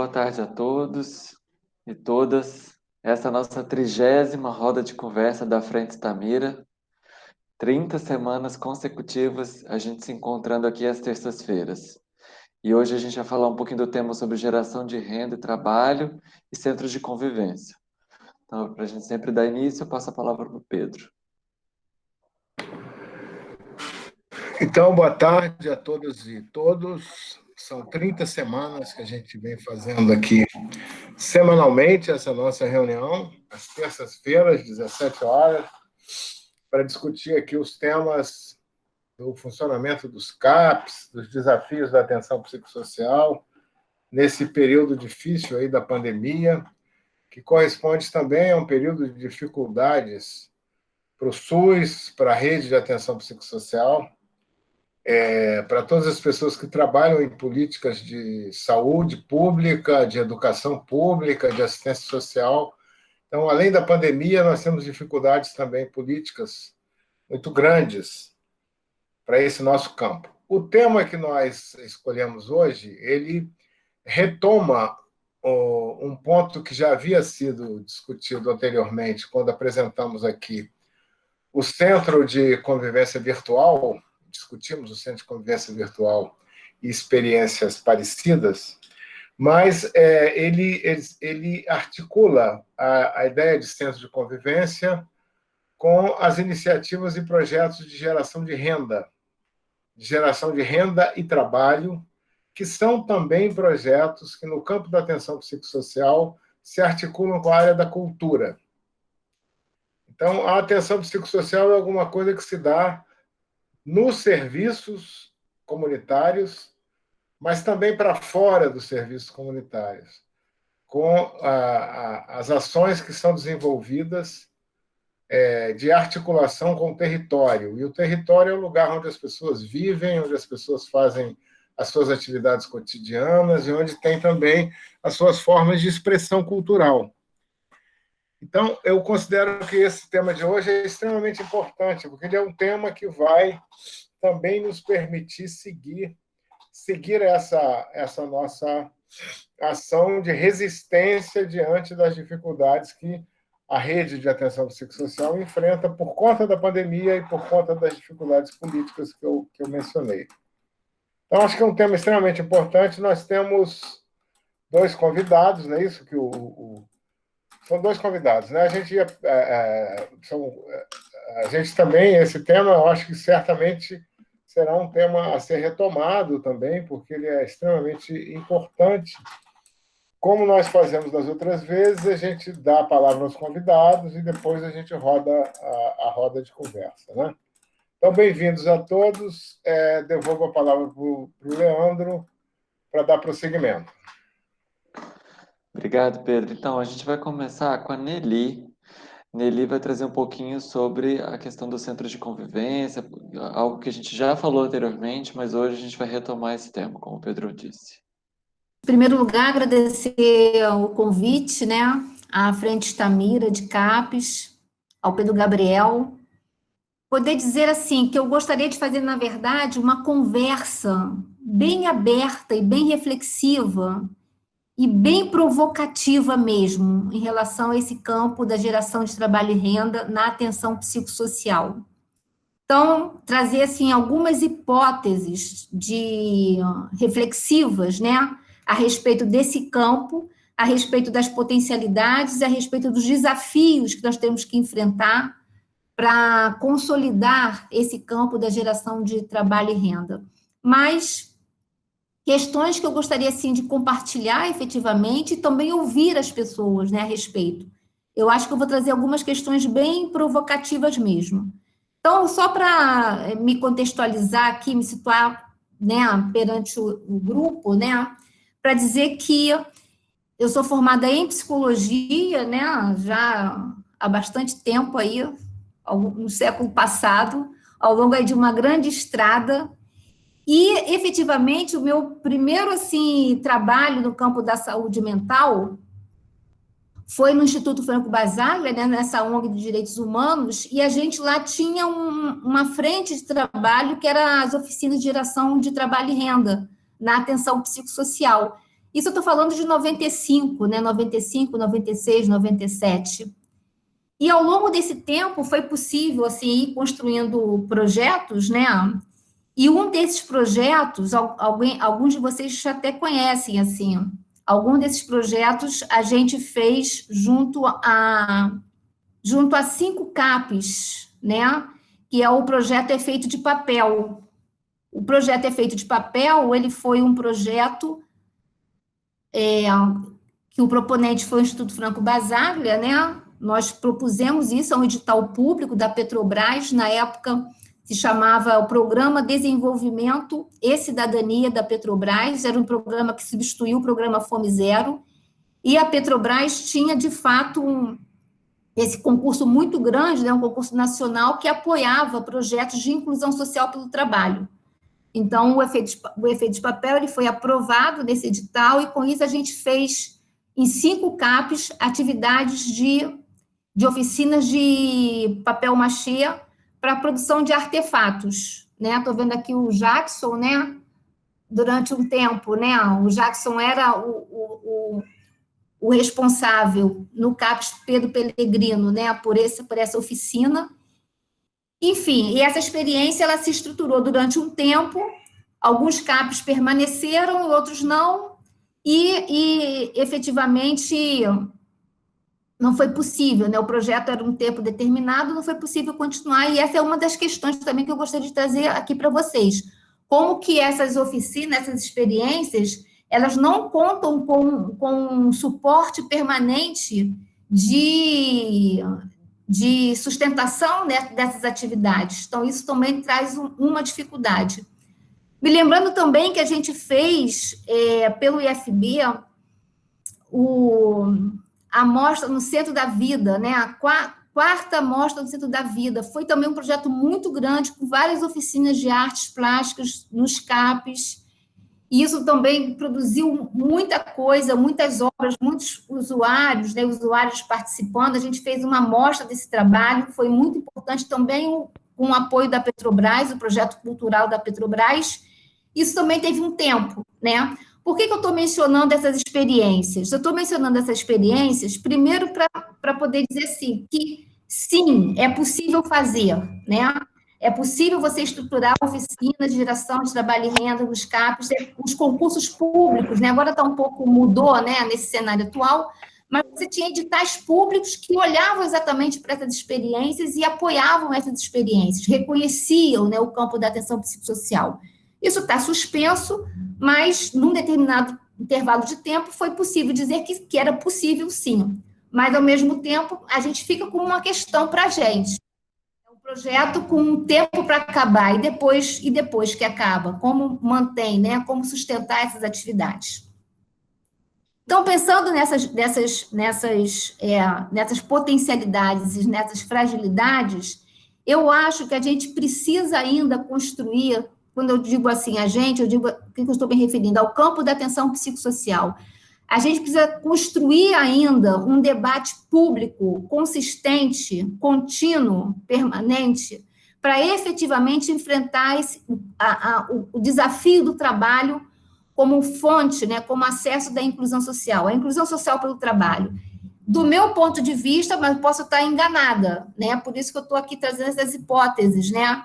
boa tarde a todos e todas. Essa é a nossa 30ª roda de conversa da Frente Itamira. 30 semanas consecutivas a gente se encontrando aqui às terças-feiras. E hoje a gente vai falar um pouquinho do tema sobre geração de renda e trabalho e centros de convivência. Então, para a gente sempre dar início, eu passo a palavra para o Pedro. Então, boa tarde a todas e todos. São 30 semanas que a gente vem fazendo aqui semanalmente essa nossa reunião, às terças-feiras, 17 horas, para discutir aqui os temas do funcionamento dos CAPs, dos desafios da atenção psicossocial, nesse período difícil aí da pandemia, que corresponde também a um período de dificuldades para o SUS, para a rede de atenção psicossocial, para todas as pessoas que trabalham em políticas de saúde pública, de educação pública, de assistência social. Então, além da pandemia, nós temos dificuldades também políticas muito grandes para esse nosso campo. O tema que nós escolhemos hoje, ele retoma um ponto que já havia sido discutido anteriormente, quando apresentamos aqui o Centro de Convivência Virtual, discutimos o Centro de Convivência Virtual e experiências parecidas, mas ele articula a ideia de centro de convivência com as iniciativas e projetos de geração de renda e trabalho, que são também projetos que, no campo da atenção psicossocial, se articulam com a área da cultura. Então, a atenção psicossocial é alguma coisa que se dá nos serviços comunitários, mas também para fora dos serviços comunitários, com as ações que são desenvolvidas de articulação com o território. E o território é o lugar onde as pessoas vivem, onde as pessoas fazem as suas atividades cotidianas e onde tem também as suas formas de expressão cultural. Então, eu considero que esse tema de hoje é extremamente importante, porque ele é um tema que vai também nos permitir seguir essa nossa ação de resistência diante das dificuldades que a rede de atenção psicossocial enfrenta por conta da pandemia e por conta das dificuldades políticas que eu mencionei. Então, acho que é um tema extremamente importante. Nós temos dois convidados, não é isso? São dois convidados, né? A gente também, esse tema, eu acho que certamente será um tema a ser retomado também, porque ele é extremamente importante. Como nós fazemos das outras vezes, a gente dá a palavra aos convidados e depois a gente roda a roda de conversa, né? Então, bem-vindos a todos. Devolvo a palavra para o Leandro para dar prosseguimento. Obrigado, Pedro. Então, a gente vai começar com a Nelly. Nelly vai trazer um pouquinho sobre a questão do centro de convivência, algo que a gente já falou anteriormente, mas hoje a gente vai retomar esse tema, como o Pedro disse. Em primeiro lugar, agradecer o convite, né, à Frente Itamira de CAPES, ao Pedro Gabriel. Poder dizer assim, que eu gostaria de fazer, na verdade, uma conversa bem aberta e bem reflexiva e bem provocativa mesmo, em relação a esse campo da geração de trabalho e renda na atenção psicossocial. Então, trazer, assim, algumas hipóteses reflexivas, né, a respeito desse campo, a respeito das potencialidades, a respeito dos desafios que nós temos que enfrentar para consolidar esse campo da geração de trabalho e renda. Mas questões que eu gostaria, assim, de compartilhar efetivamente e também ouvir as pessoas, né, a respeito. Eu acho que eu vou trazer algumas questões bem provocativas mesmo. Então, só para me contextualizar aqui, me situar, né, perante o grupo, né, para dizer que eu sou formada em psicologia, né, já há bastante tempo aí, no século passado, ao longo aí de uma grande estrada. E, efetivamente, o meu primeiro, assim, trabalho no campo da saúde mental foi no Instituto Franco Basaglia, né, nessa ONG de Direitos Humanos, e a gente lá tinha uma frente de trabalho que era as oficinas de geração de trabalho e renda, na atenção psicossocial. Isso eu estou falando de 95, né? 95, 96, 97. E ao longo desse tempo foi possível assim ir construindo projetos, né? E um desses projetos, alguns de vocês até conhecem assim. Algum desses projetos a gente fez junto a 5 CAPES, né? Que é o projeto Efeito de Papel. O projeto Efeito de Papel, ele foi um projeto que o proponente foi o Instituto Franco Basaglia, né? Nós propusemos isso a um edital público da Petrobras, na época se chamava o Programa Desenvolvimento e Cidadania da Petrobras, era um programa que substituiu o programa Fome Zero, e a Petrobras tinha, de fato, esse concurso muito grande, né, um concurso nacional que apoiava projetos de inclusão social pelo trabalho. Então, o efeito de papel ele foi aprovado nesse edital, e com isso a gente fez, em 5 CAPES, atividades de oficinas de papel machê para a produção de artefatos. Estou vendo aqui o Jackson, né? Durante um tempo, né? O Jackson era o responsável no CAPES Pedro Pellegrino, né? Por essa oficina. Enfim, e essa experiência ela se estruturou durante um tempo, alguns CAPES permaneceram, outros não, e efetivamente não foi possível, né? O projeto era um tempo determinado, não foi possível continuar, e essa é uma das questões também que eu gostaria de trazer aqui para vocês. Como que essas oficinas, essas experiências, elas não contam com um suporte permanente de sustentação, né, dessas atividades. Então, isso também traz uma dificuldade. Me lembrando também que a gente fez, pelo IFB, a Mostra no Centro da Vida, né, a quarta Mostra no Centro da Vida. Foi também um projeto muito grande, com várias oficinas de artes plásticas nos CAPES. E isso também produziu muita coisa, muitas obras, muitos usuários, né, usuários participando. A gente fez uma amostra desse trabalho, foi muito importante também com o apoio da Petrobras, o projeto cultural da Petrobras. Isso também teve um tempo, né? Por que eu estou mencionando essas experiências? Eu estou mencionando essas experiências, primeiro, para poder dizer assim, que sim, é possível fazer, né? É possível você estruturar oficinas de geração de trabalho e renda nos CAPES, os concursos públicos, né? Agora mudou, né, nesse cenário atual, mas você tinha editais públicos que olhavam exatamente para essas experiências e apoiavam essas experiências, reconheciam, né, o campo da atenção psicossocial. Isso está suspenso, mas num determinado intervalo de tempo foi possível dizer que era possível, sim. Mas, ao mesmo tempo, a gente fica com uma questão para a gente. Projeto com um tempo para acabar, e depois que acaba, como mantém, né? Como sustentar essas atividades. Então, pensando nessas potencialidades e nessas fragilidades, eu acho que a gente precisa ainda construir, quando eu digo assim, a gente, eu digo, o que eu estou me referindo? Ao campo da atenção psicossocial. A gente precisa construir ainda um debate público consistente, contínuo, permanente, para efetivamente enfrentar o desafio do trabalho como fonte, né, como acesso da inclusão social, a inclusão social pelo trabalho. Do meu ponto de vista, mas posso estar enganada, né? Por isso que eu estou aqui trazendo essas hipóteses, né?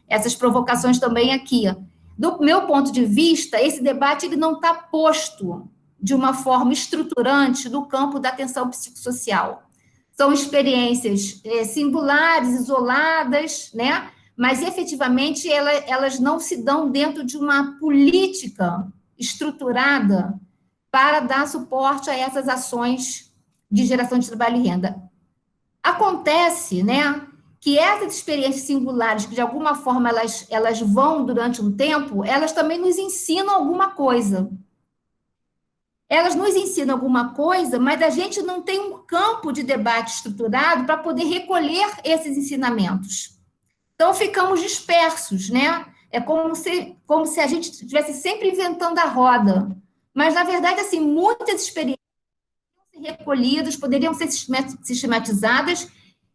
Essas provocações também aqui. Do meu ponto de vista, esse debate ele não está posto de uma forma estruturante no campo da atenção psicossocial. São experiências singulares, isoladas, né? Mas, efetivamente, elas não se dão dentro de uma política estruturada para dar suporte a essas ações de geração de trabalho e renda. Acontece, né, que essas experiências singulares, que de alguma forma elas vão durante um tempo, elas também nos ensinam alguma coisa. Elas nos ensinam alguma coisa, mas a gente não tem um campo de debate estruturado para poder recolher esses ensinamentos. Então, ficamos dispersos, né? É como se a gente estivesse sempre inventando a roda. Mas, na verdade, assim, muitas experiências poderiam ser recolhidas, poderiam ser sistematizadas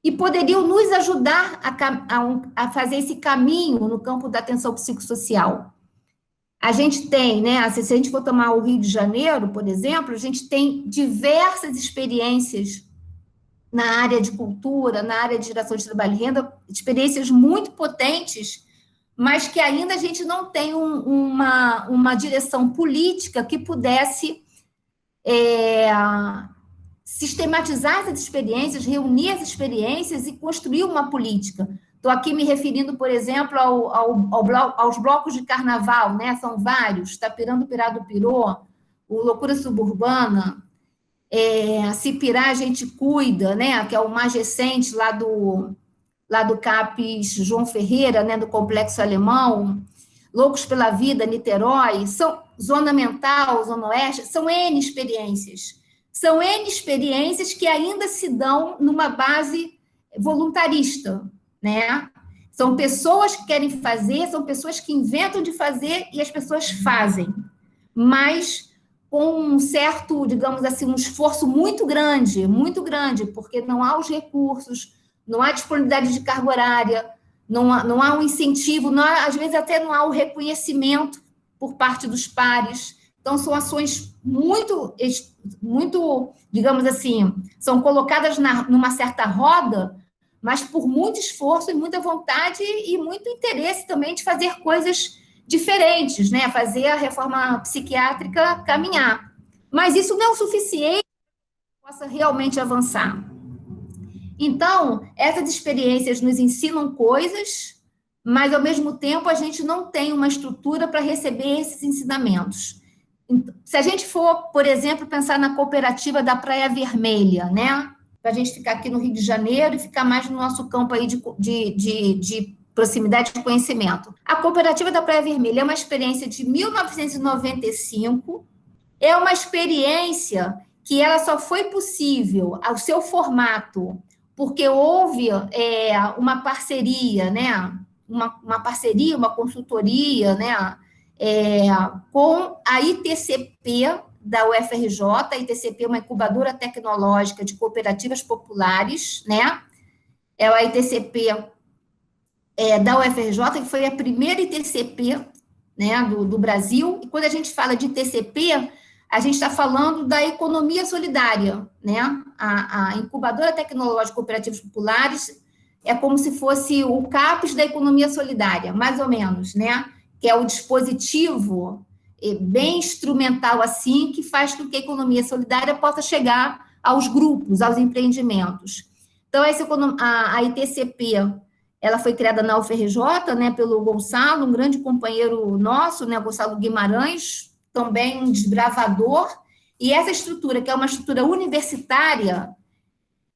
e poderiam nos ajudar a fazer esse caminho no campo da atenção psicossocial. A gente tem, né, se a gente for tomar o Rio de Janeiro, por exemplo, a gente tem diversas experiências na área de cultura, na área de geração de trabalho e renda, experiências muito potentes, mas que ainda a gente não tem uma direção política que pudesse sistematizar essas experiências, reunir as experiências e construir uma política. Estou aqui me referindo, por exemplo, aos blocos de carnaval, né? São vários, Tapirando, Pirado, Pirô, o Loucura Suburbana, Se Pirar, a Gente Cuida, né? Que é o mais recente lá do CAPES João Ferreira, né? Do Complexo Alemão, Loucos pela Vida, Niterói, são Zona Mental, Zona Oeste, são N experiências. São N experiências que ainda se dão numa base voluntarista, né? São pessoas que querem fazer, são pessoas que inventam de fazer e as pessoas fazem, mas com um certo, digamos assim, um esforço muito grande, porque não há os recursos, não há disponibilidade de carga horária, não há um incentivo, às vezes até não há o reconhecimento por parte dos pares. Então, são ações muito, digamos assim, são colocadas numa certa roda, mas por muito esforço e muita vontade e muito interesse também de fazer coisas diferentes, né? Fazer a reforma psiquiátrica caminhar. Mas isso não é o suficiente para que possa realmente avançar. Então, essas experiências nos ensinam coisas, mas, ao mesmo tempo, a gente não tem uma estrutura para receber esses ensinamentos. Se a gente for, por exemplo, pensar na cooperativa da Praia Vermelha, né? Para a gente ficar aqui no Rio de Janeiro e ficar mais no nosso campo aí de proximidade de conhecimento. A cooperativa da Praia Vermelha é uma experiência de 1995, é uma experiência que ela só foi possível ao seu formato porque houve uma parceria, né? Uma parceria, uma consultoria, né? Com a ITCP da UFRJ. A ITCP é uma incubadora tecnológica de cooperativas populares, né? É a ITCP da UFRJ, que foi a primeira ITCP, né, do Brasil. E quando a gente fala de ITCP, a gente está falando da economia solidária, né? A incubadora tecnológica de cooperativas populares é como se fosse o CAPES da economia solidária, mais ou menos, né? Que é o dispositivo bem instrumental assim, que faz com que a economia solidária possa chegar aos grupos, aos empreendimentos. Então, a ITCP, ela foi criada na UFRJ, né, pelo Gonçalo, um grande companheiro nosso, né, Gonçalo Guimarães, também um desbravador, e essa estrutura, que é uma estrutura universitária,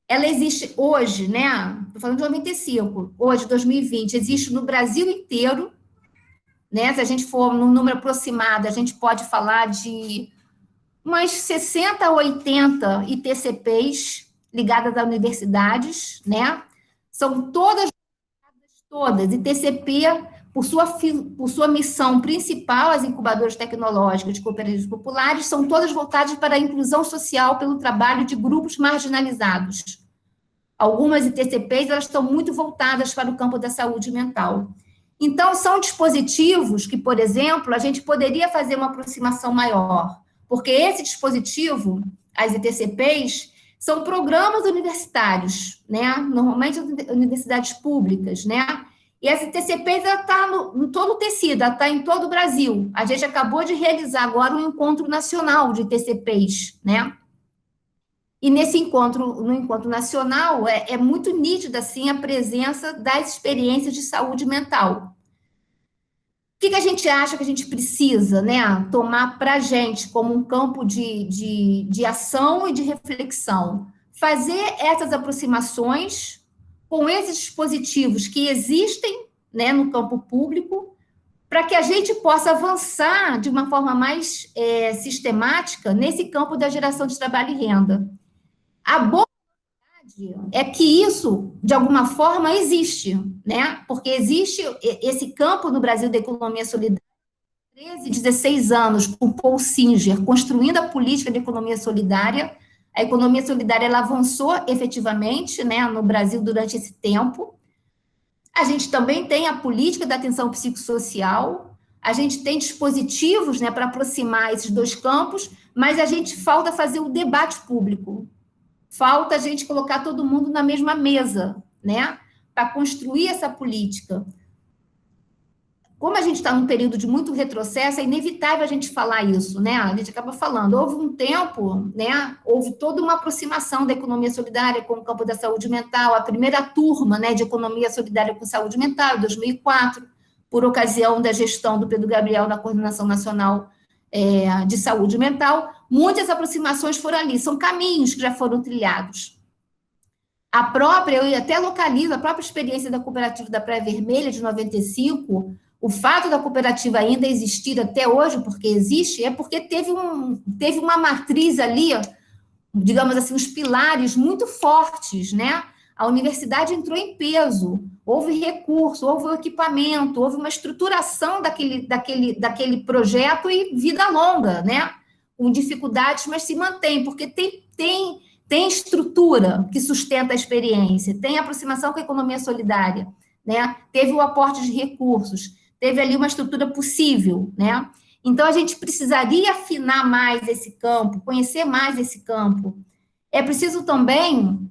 ela existe hoje, né? Estou falando de 95, hoje, 2020, existe no Brasil inteiro, né? Se a gente for num número aproximado, a gente pode falar de umas 60 a 80 ITCPs ligadas a universidades, né? São todas ITCP, por sua missão principal, as incubadoras tecnológicas de cooperativas populares, são todas voltadas para a inclusão social pelo trabalho de grupos marginalizados. Algumas ITCPs, elas estão muito voltadas para o campo da saúde mental. Então, são dispositivos que, por exemplo, a gente poderia fazer uma aproximação maior, porque esse dispositivo, as ITCPs, são programas universitários, né? Normalmente universidades públicas, né? E as ITCPs, ela está em todo o tecido, ela está em todo o Brasil. A gente acabou de realizar agora um encontro nacional de ITCPs, né? E no encontro nacional, é muito nítida, assim, a presença das experiências de saúde mental. O que a gente acha que a gente precisa, né, tomar para a gente como um campo de ação e de reflexão? Fazer essas aproximações com esses dispositivos que existem, né, no campo público, para que a gente possa avançar de uma forma mais sistemática nesse campo da geração de trabalho e renda. A boa verdade é que isso, de alguma forma, existe, né? Porque existe esse campo no Brasil da economia solidária, 13, 16 anos, com o Paul Singer, construindo a política de economia solidária. A economia solidária, ela avançou efetivamente, né, no Brasil durante esse tempo. A gente também tem a política da atenção psicossocial, a gente tem dispositivos, né, para aproximar esses dois campos, mas a gente falta fazer o debate público. Falta a gente colocar todo mundo na mesma mesa, né, para construir essa política. Como a gente está num período de muito retrocesso, é inevitável a gente falar isso, né? A gente acaba falando. Houve um tempo, né? Houve toda uma aproximação da economia solidária com o campo da saúde mental, a primeira turma, né, de economia solidária com saúde mental, em 2004, por ocasião da gestão do Pedro Gabriel na Coordenação Nacional de Saúde Mental. Muitas aproximações foram ali, são caminhos que já foram trilhados. A própria, eu até localizo a própria experiência da cooperativa da Praia Vermelha, de 95. O fato da cooperativa ainda existir até hoje, porque existe, é porque teve uma matriz ali, digamos assim, os pilares muito fortes, né? A universidade entrou em peso, houve recurso, houve equipamento, houve uma estruturação daquele projeto e vida longa, né? Com dificuldades, mas se mantém, porque tem estrutura que sustenta a experiência, tem aproximação com a economia solidária, né? Teve o aporte de recursos, teve ali uma estrutura possível, né? Então, a gente precisaria afinar mais esse campo, conhecer mais esse campo. É preciso também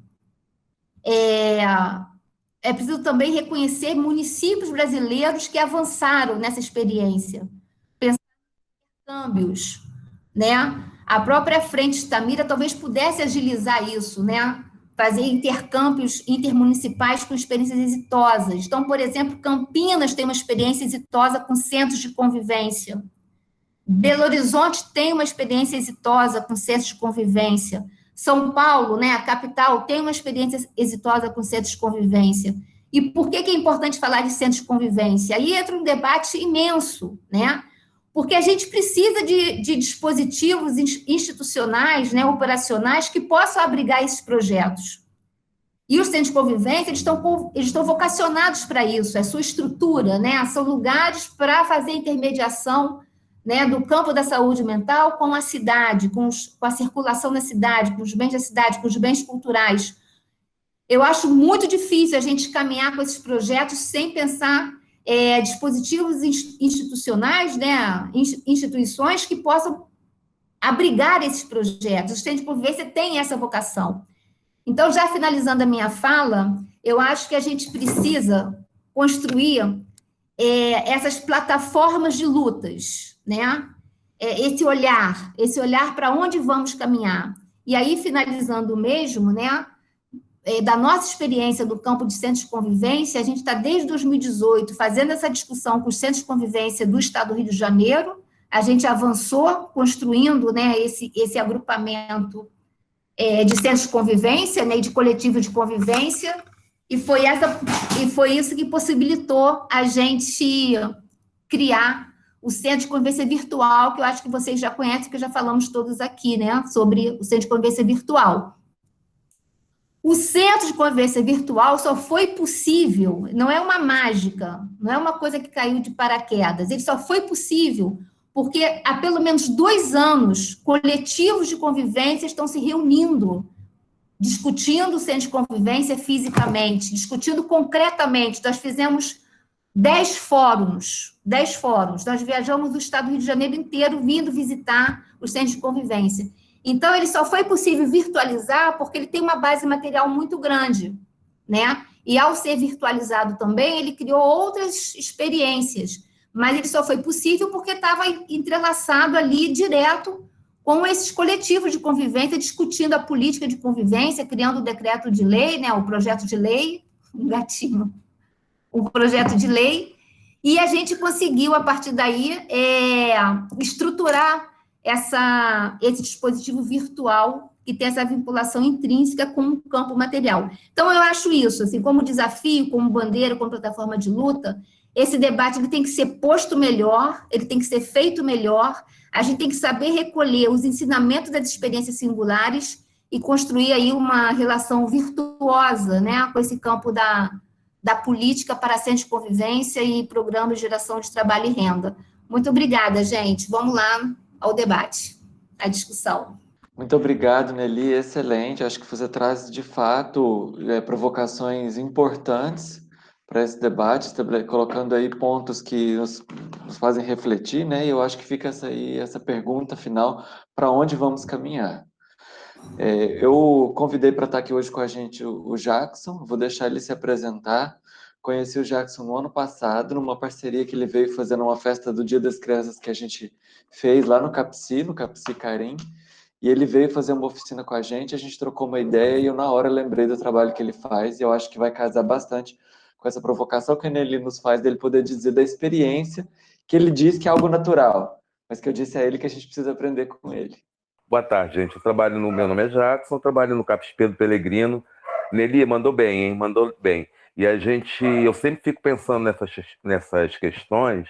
reconhecer municípios brasileiros que avançaram nessa experiência, pensar em câmbios, né? A própria Frente Tamira talvez pudesse agilizar isso, né? Fazer intercâmbios intermunicipais com experiências exitosas. Então, por exemplo, Campinas tem uma experiência exitosa com centros de convivência. Belo Horizonte tem uma experiência exitosa com centros de convivência. São Paulo, né, a capital, tem uma experiência exitosa com centros de convivência. E por que é importante falar de centros de convivência? Aí entra um debate imenso, né? Porque a gente precisa de dispositivos institucionais, né, operacionais, que possam abrigar esses projetos. E os centros de convivência, eles estão vocacionados para isso, é sua estrutura, né? São lugares para fazer intermediação, né, do campo da saúde mental com a cidade, com a circulação na cidade, com os bens da cidade, com os bens culturais. Eu acho muito difícil a gente caminhar com esses projetos sem pensar dispositivos institucionais, né, instituições que possam abrigar esses projetos. Os centros de convivência têm essa vocação. Então, já finalizando a minha fala, eu acho que a gente precisa construir essas plataformas de lutas, né? Esse olhar para onde vamos caminhar. E aí, finalizando mesmo, né? Da nossa experiência no campo de centros de convivência, a gente está desde 2018 fazendo essa discussão com os centros de convivência do Estado do Rio de Janeiro, a gente avançou construindo, né, esse agrupamento de centros de convivência, né, de coletivo de convivência, e foi isso que possibilitou a gente criar o Centro de Convivência Virtual, que eu acho que vocês já conhecem, que já falamos todos aqui, né, sobre o Centro de Convivência Virtual. O Centro de Convivência Virtual só foi possível, não é uma mágica, não é uma coisa que caiu de paraquedas, ele só foi possível porque há pelo menos 2 anos, coletivos de convivência estão se reunindo, discutindo o centro de convivência fisicamente, discutindo concretamente. Nós fizemos 10 fóruns, nós viajamos o estado do Rio de Janeiro inteiro, vindo visitar os centros de convivência. Então, ele só foi possível virtualizar porque ele tem uma base material muito grande, né? E ao ser virtualizado também, ele criou outras experiências, mas ele só foi possível porque estava entrelaçado ali direto com esses coletivos de convivência, discutindo a política de convivência, criando o decreto de lei, né, o projeto de lei, um gatinho, o projeto de lei, e a gente conseguiu, a partir daí, estruturar esse dispositivo virtual que tem essa vinculação intrínseca com o campo material. Então, eu acho isso, assim, como desafio, como bandeira, como plataforma de luta, esse debate ele tem que ser posto melhor, ele tem que ser feito melhor, a gente tem que saber recolher os ensinamentos das experiências singulares e construir aí uma relação virtuosa, né, com esse campo da política para centros de convivência e programas de geração de trabalho e renda. Muito obrigada, gente. Vamos lá ao debate, à discussão. Muito obrigado, Nelly, excelente. Acho que você traz, de fato, provocações importantes esse debate, colocando aí pontos que nos fazem refletir, né? E eu acho que fica essa pergunta final, para onde vamos caminhar? Eu convidei para estar aqui hoje com a gente o Jackson, vou deixar ele se apresentar. Conheci o Jackson no ano passado, numa parceria que ele veio fazendo uma festa do Dia das Crianças que a gente fez lá no Capsi Carim, e ele veio fazer uma oficina com a gente trocou uma ideia e eu na hora lembrei do trabalho que ele faz, e eu acho que vai casar bastante com essa provocação que ele nos faz, dele poder dizer da experiência, que ele diz que é algo natural, mas que eu disse a ele que a gente precisa aprender com ele. Boa tarde, gente. Meu nome é Jackson, trabalho no CAPS Pedro Pellegrino. Nelly mandou bem, hein? Mandou bem. E eu sempre fico pensando nessas questões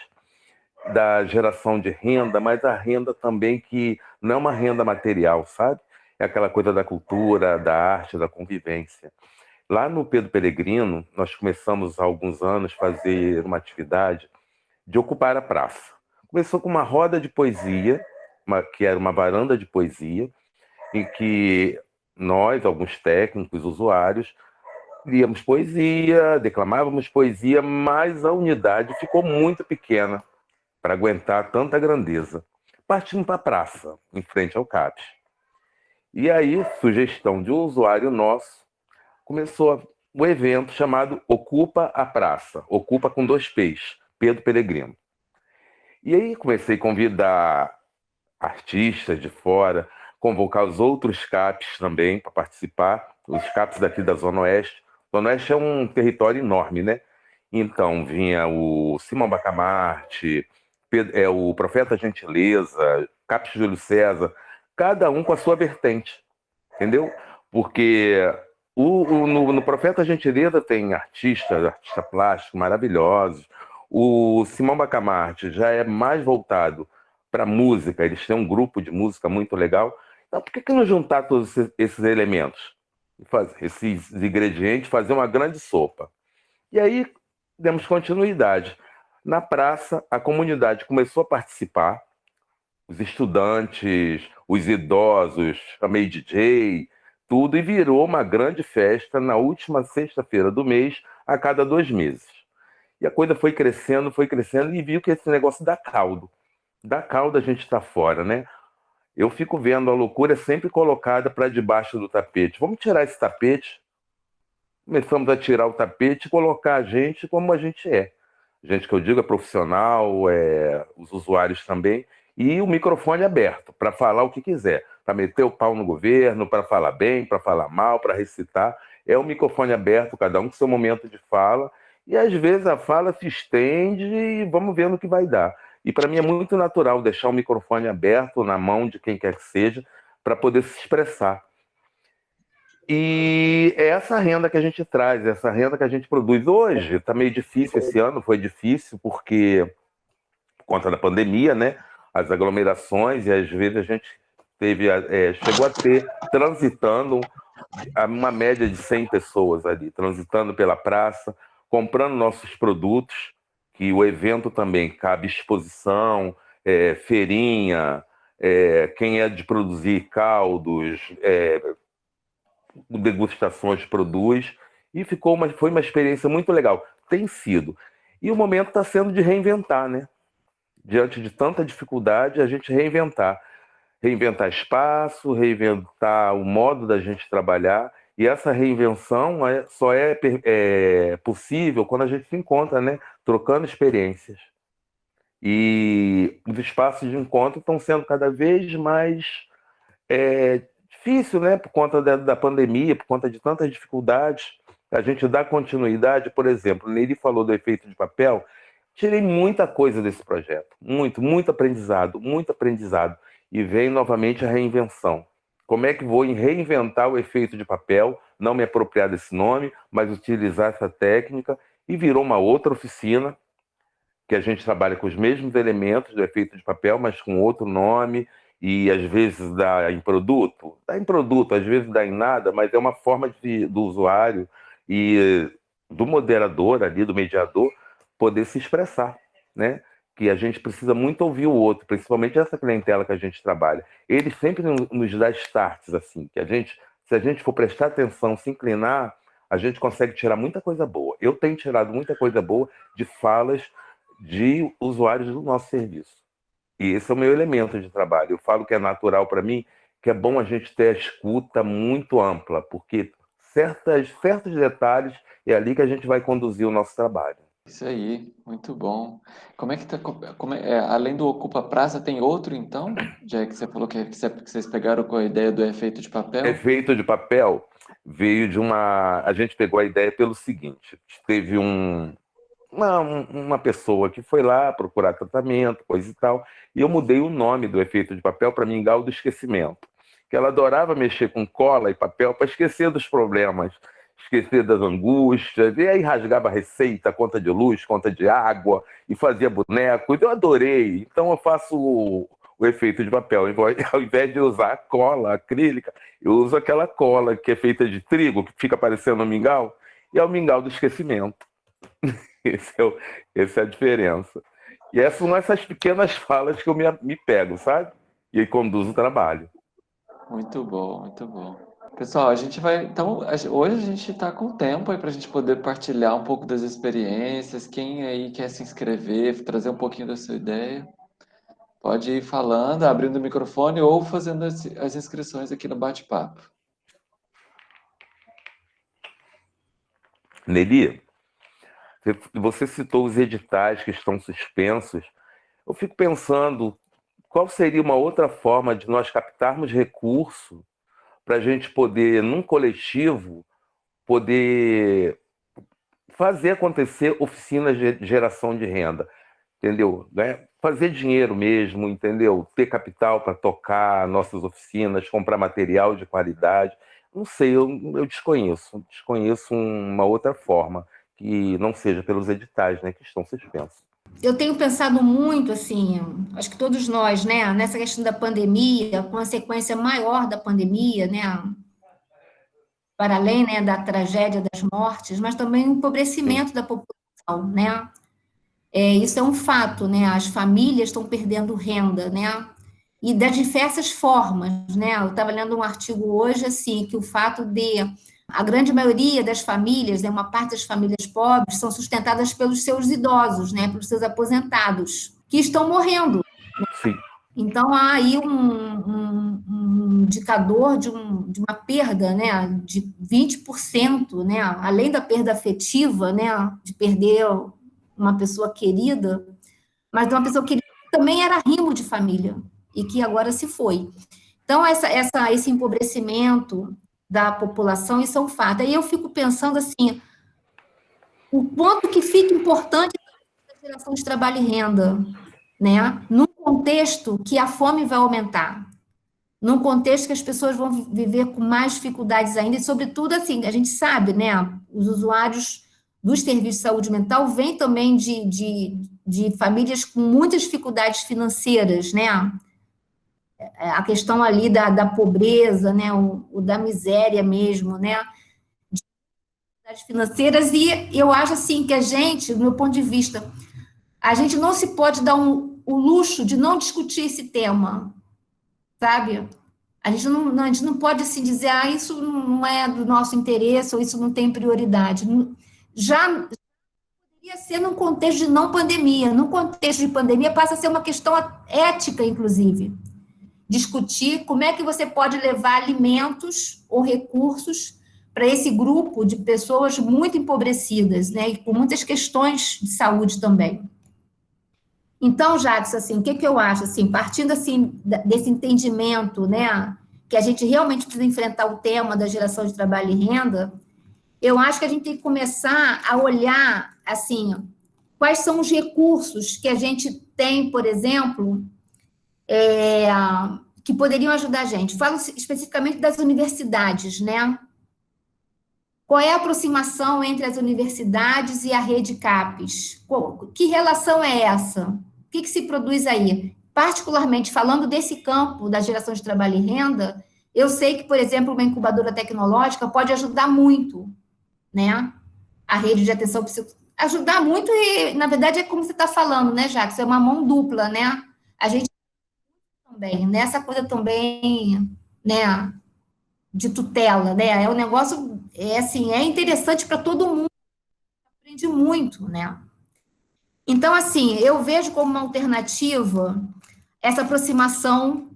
da geração de renda, mas a renda também que não é uma renda material, sabe? É aquela coisa da cultura, da arte, da convivência. Lá no Pedro Pellegrino, nós começamos há alguns anos a fazer uma atividade de ocupar a praça. Começou com uma roda de poesia, que era uma varanda de poesia, em que nós, alguns técnicos, usuários, líamos poesia, declamávamos poesia, mas a unidade ficou muito pequena para aguentar tanta grandeza. Partimos para a praça, em frente ao CAPS. E aí, sugestão de um usuário nosso, começou o evento chamado Ocupa a Praça, Ocupa com 2 P's, Pedro Pellegrino. E aí comecei a convidar artistas de fora, convocar os outros CAPs também para participar, os CAPs daqui da Zona Oeste. Zona Oeste é um território enorme, né? Então vinha o Simão Bacamarte, o Profeta Gentileza, CAPs Júlio César, cada um com a sua vertente, entendeu? Porque no Profeta Gentileza tem artista plástico maravilhosos. O Simão Bacamarte já é mais voltado para música, eles têm um grupo de música muito legal. Então, por que não juntar todos esses elementos? Esses ingredientes, fazer uma grande sopa. E aí, demos continuidade. Na praça, a comunidade começou a participar, os estudantes, os idosos, chamei DJ, tudo, e virou uma grande festa na última sexta-feira do mês, a cada 2 meses. E a coisa foi crescendo, e viu que esse negócio dá caldo. Da cauda a gente está fora, né? Eu fico vendo a loucura sempre colocada para debaixo do tapete. Vamos tirar esse tapete? Começamos a tirar o tapete e colocar a gente como a gente é. Gente que eu digo é profissional, os usuários também, e o microfone aberto para falar o que quiser, para meter o pau no governo, para falar bem, para falar mal, para recitar. É o microfone aberto, cada um com seu momento de fala, e às vezes a fala se estende e vamos ver no que vai dar. E para mim é muito natural deixar o microfone aberto na mão de quem quer que seja para poder se expressar. E é essa renda que a gente traz, essa renda que a gente produz. Hoje está meio difícil, esse ano foi difícil por conta da pandemia, né? As aglomerações, e às vezes a gente chegou a ter, transitando, uma média de 100 pessoas ali, transitando pela praça, comprando nossos produtos, que o evento também cabe exposição, feirinha, quem é de produzir caldos, degustações produz, e foi uma experiência muito legal. Tem sido. E o momento está sendo de reinventar, né? Diante de tanta dificuldade, a gente reinventar. Reinventar espaço, reinventar o modo da gente trabalhar. E essa reinvenção só é possível quando a gente se encontra, né? Trocando experiências. E os espaços de encontro estão sendo cada vez mais difícil, né? Por conta da pandemia, por conta de tantas dificuldades. A gente dá continuidade, por exemplo, ele falou do efeito de papel. Tirei muita coisa desse projeto, muito aprendizado, e vem novamente a reinvenção. Como é que vou reinventar o efeito de papel, não me apropriar desse nome, mas utilizar essa técnica, e virou uma outra oficina, que a gente trabalha com os mesmos elementos do efeito de papel, mas com outro nome, e às vezes dá em produto, às vezes dá em nada, mas é uma forma do usuário e do moderador ali, do mediador, poder se expressar, né? Que a gente precisa muito ouvir o outro, principalmente essa clientela que a gente trabalha. Ele sempre nos dá starts, assim, que se a gente for prestar atenção, se inclinar, a gente consegue tirar muita coisa boa. Eu tenho tirado muita coisa boa de falas de usuários do nosso serviço. E esse é o meu elemento de trabalho. Eu falo que é natural para mim, que é bom a gente ter a escuta muito ampla, porque certos detalhes é ali que a gente vai conduzir o nosso trabalho. Isso aí, muito bom. Como é que tá, além do Ocupa Praça, tem outro então? Já que você falou que vocês pegaram com a ideia do efeito de papel? Efeito de papel veio de uma... A gente pegou a ideia pelo seguinte, teve uma pessoa que foi lá procurar tratamento, coisa e tal, e eu mudei o nome do efeito de papel para Mingau do Esquecimento, que ela adorava mexer com cola e papel para esquecer dos problemas, esquecer das angústias, e aí rasgava receita, conta de luz, conta de água, e fazia boneco, então eu adorei. Então eu faço o efeito de papel, ao invés de usar cola acrílica, eu uso aquela cola que é feita de trigo, que fica parecendo um mingau, e é o Mingau do Esquecimento. Essa é a diferença. E essas são essas pequenas falas que eu me pego, sabe? E aí conduzo o trabalho. Muito bom, muito bom. Pessoal, a gente vai. Então, hoje a gente está com tempo aí para a gente poder partilhar um pouco das experiências. Quem aí quer se inscrever, trazer um pouquinho da sua ideia, pode ir falando, abrindo o microfone ou fazendo as inscrições aqui no bate-papo. Nelly, você citou os editais que estão suspensos. Eu fico pensando qual seria uma outra forma de nós captarmos recurso para a gente poder, num coletivo, poder fazer acontecer oficinas de geração de renda, entendeu? Né? Fazer dinheiro mesmo, entendeu? Ter capital para tocar nossas oficinas, comprar material de qualidade. Não sei, eu desconheço uma outra forma que não seja pelos editais, né, que estão suspensos. Eu tenho pensado muito, assim, acho que todos nós, né, nessa questão da pandemia, com a consequência maior da pandemia, né, para além, né, da tragédia das mortes, mas também o empobrecimento da população, né? Isso é um fato, né? As famílias estão perdendo renda, né? E das diversas formas, né? Eu estava lendo um artigo hoje, assim, que o fato de a grande maioria das famílias, né, uma parte das famílias pobres, são sustentadas pelos seus idosos, né? Pelos seus aposentados, que estão morrendo. Sim. Então, há aí um indicador de uma perda, né, de 20%, né, além da perda afetiva, né, de perder uma pessoa querida, mas de uma pessoa querida que também era rimo de família e que agora se foi. Então, esse empobrecimento da população, isso é um fato. Aí eu fico pensando assim, o quanto que fica importante a geração de trabalho e renda, né? Num contexto que a fome vai aumentar, num contexto que as pessoas vão viver com mais dificuldades ainda, e sobretudo, assim, a gente sabe, né, os usuários dos serviços de saúde mental vêm também de famílias com muitas dificuldades financeiras, né, a questão ali da pobreza, né, o da miséria mesmo, né, de dificuldades financeiras, e eu acho, assim, que a gente, do meu ponto de vista, a gente não se pode dar o luxo de não discutir esse tema, sabe? A gente não pode assim dizer, isso não é do nosso interesse ou isso não tem prioridade. Já poderia ser num contexto de não pandemia. No contexto de pandemia passa a ser uma questão ética, inclusive. Discutir como é que você pode levar alimentos ou recursos para esse grupo de pessoas muito empobrecidas, né? E com muitas questões de saúde também. Então, Jadson, assim, o que eu acho, assim, partindo, assim, desse entendimento, né, que a gente realmente precisa enfrentar o tema da geração de trabalho e renda, eu acho que a gente tem que começar a olhar, assim, quais são os recursos que a gente tem, por exemplo, que poderiam ajudar a gente. Falo especificamente das universidades, né? Qual é a aproximação entre as universidades e a rede CAPES? Que relação é essa? O que se produz aí? Particularmente falando desse campo da geração de trabalho e renda, eu sei que, por exemplo, uma incubadora tecnológica pode ajudar muito, né? A rede de atenção ajudar muito e, na verdade, é como você está falando, né, Jacques? É uma mão dupla, né? A gente também, nessa coisa também, né, de tutela, né? É um negócio assim, é interessante para todo mundo, aprende muito, né? Então, assim, eu vejo como uma alternativa essa aproximação,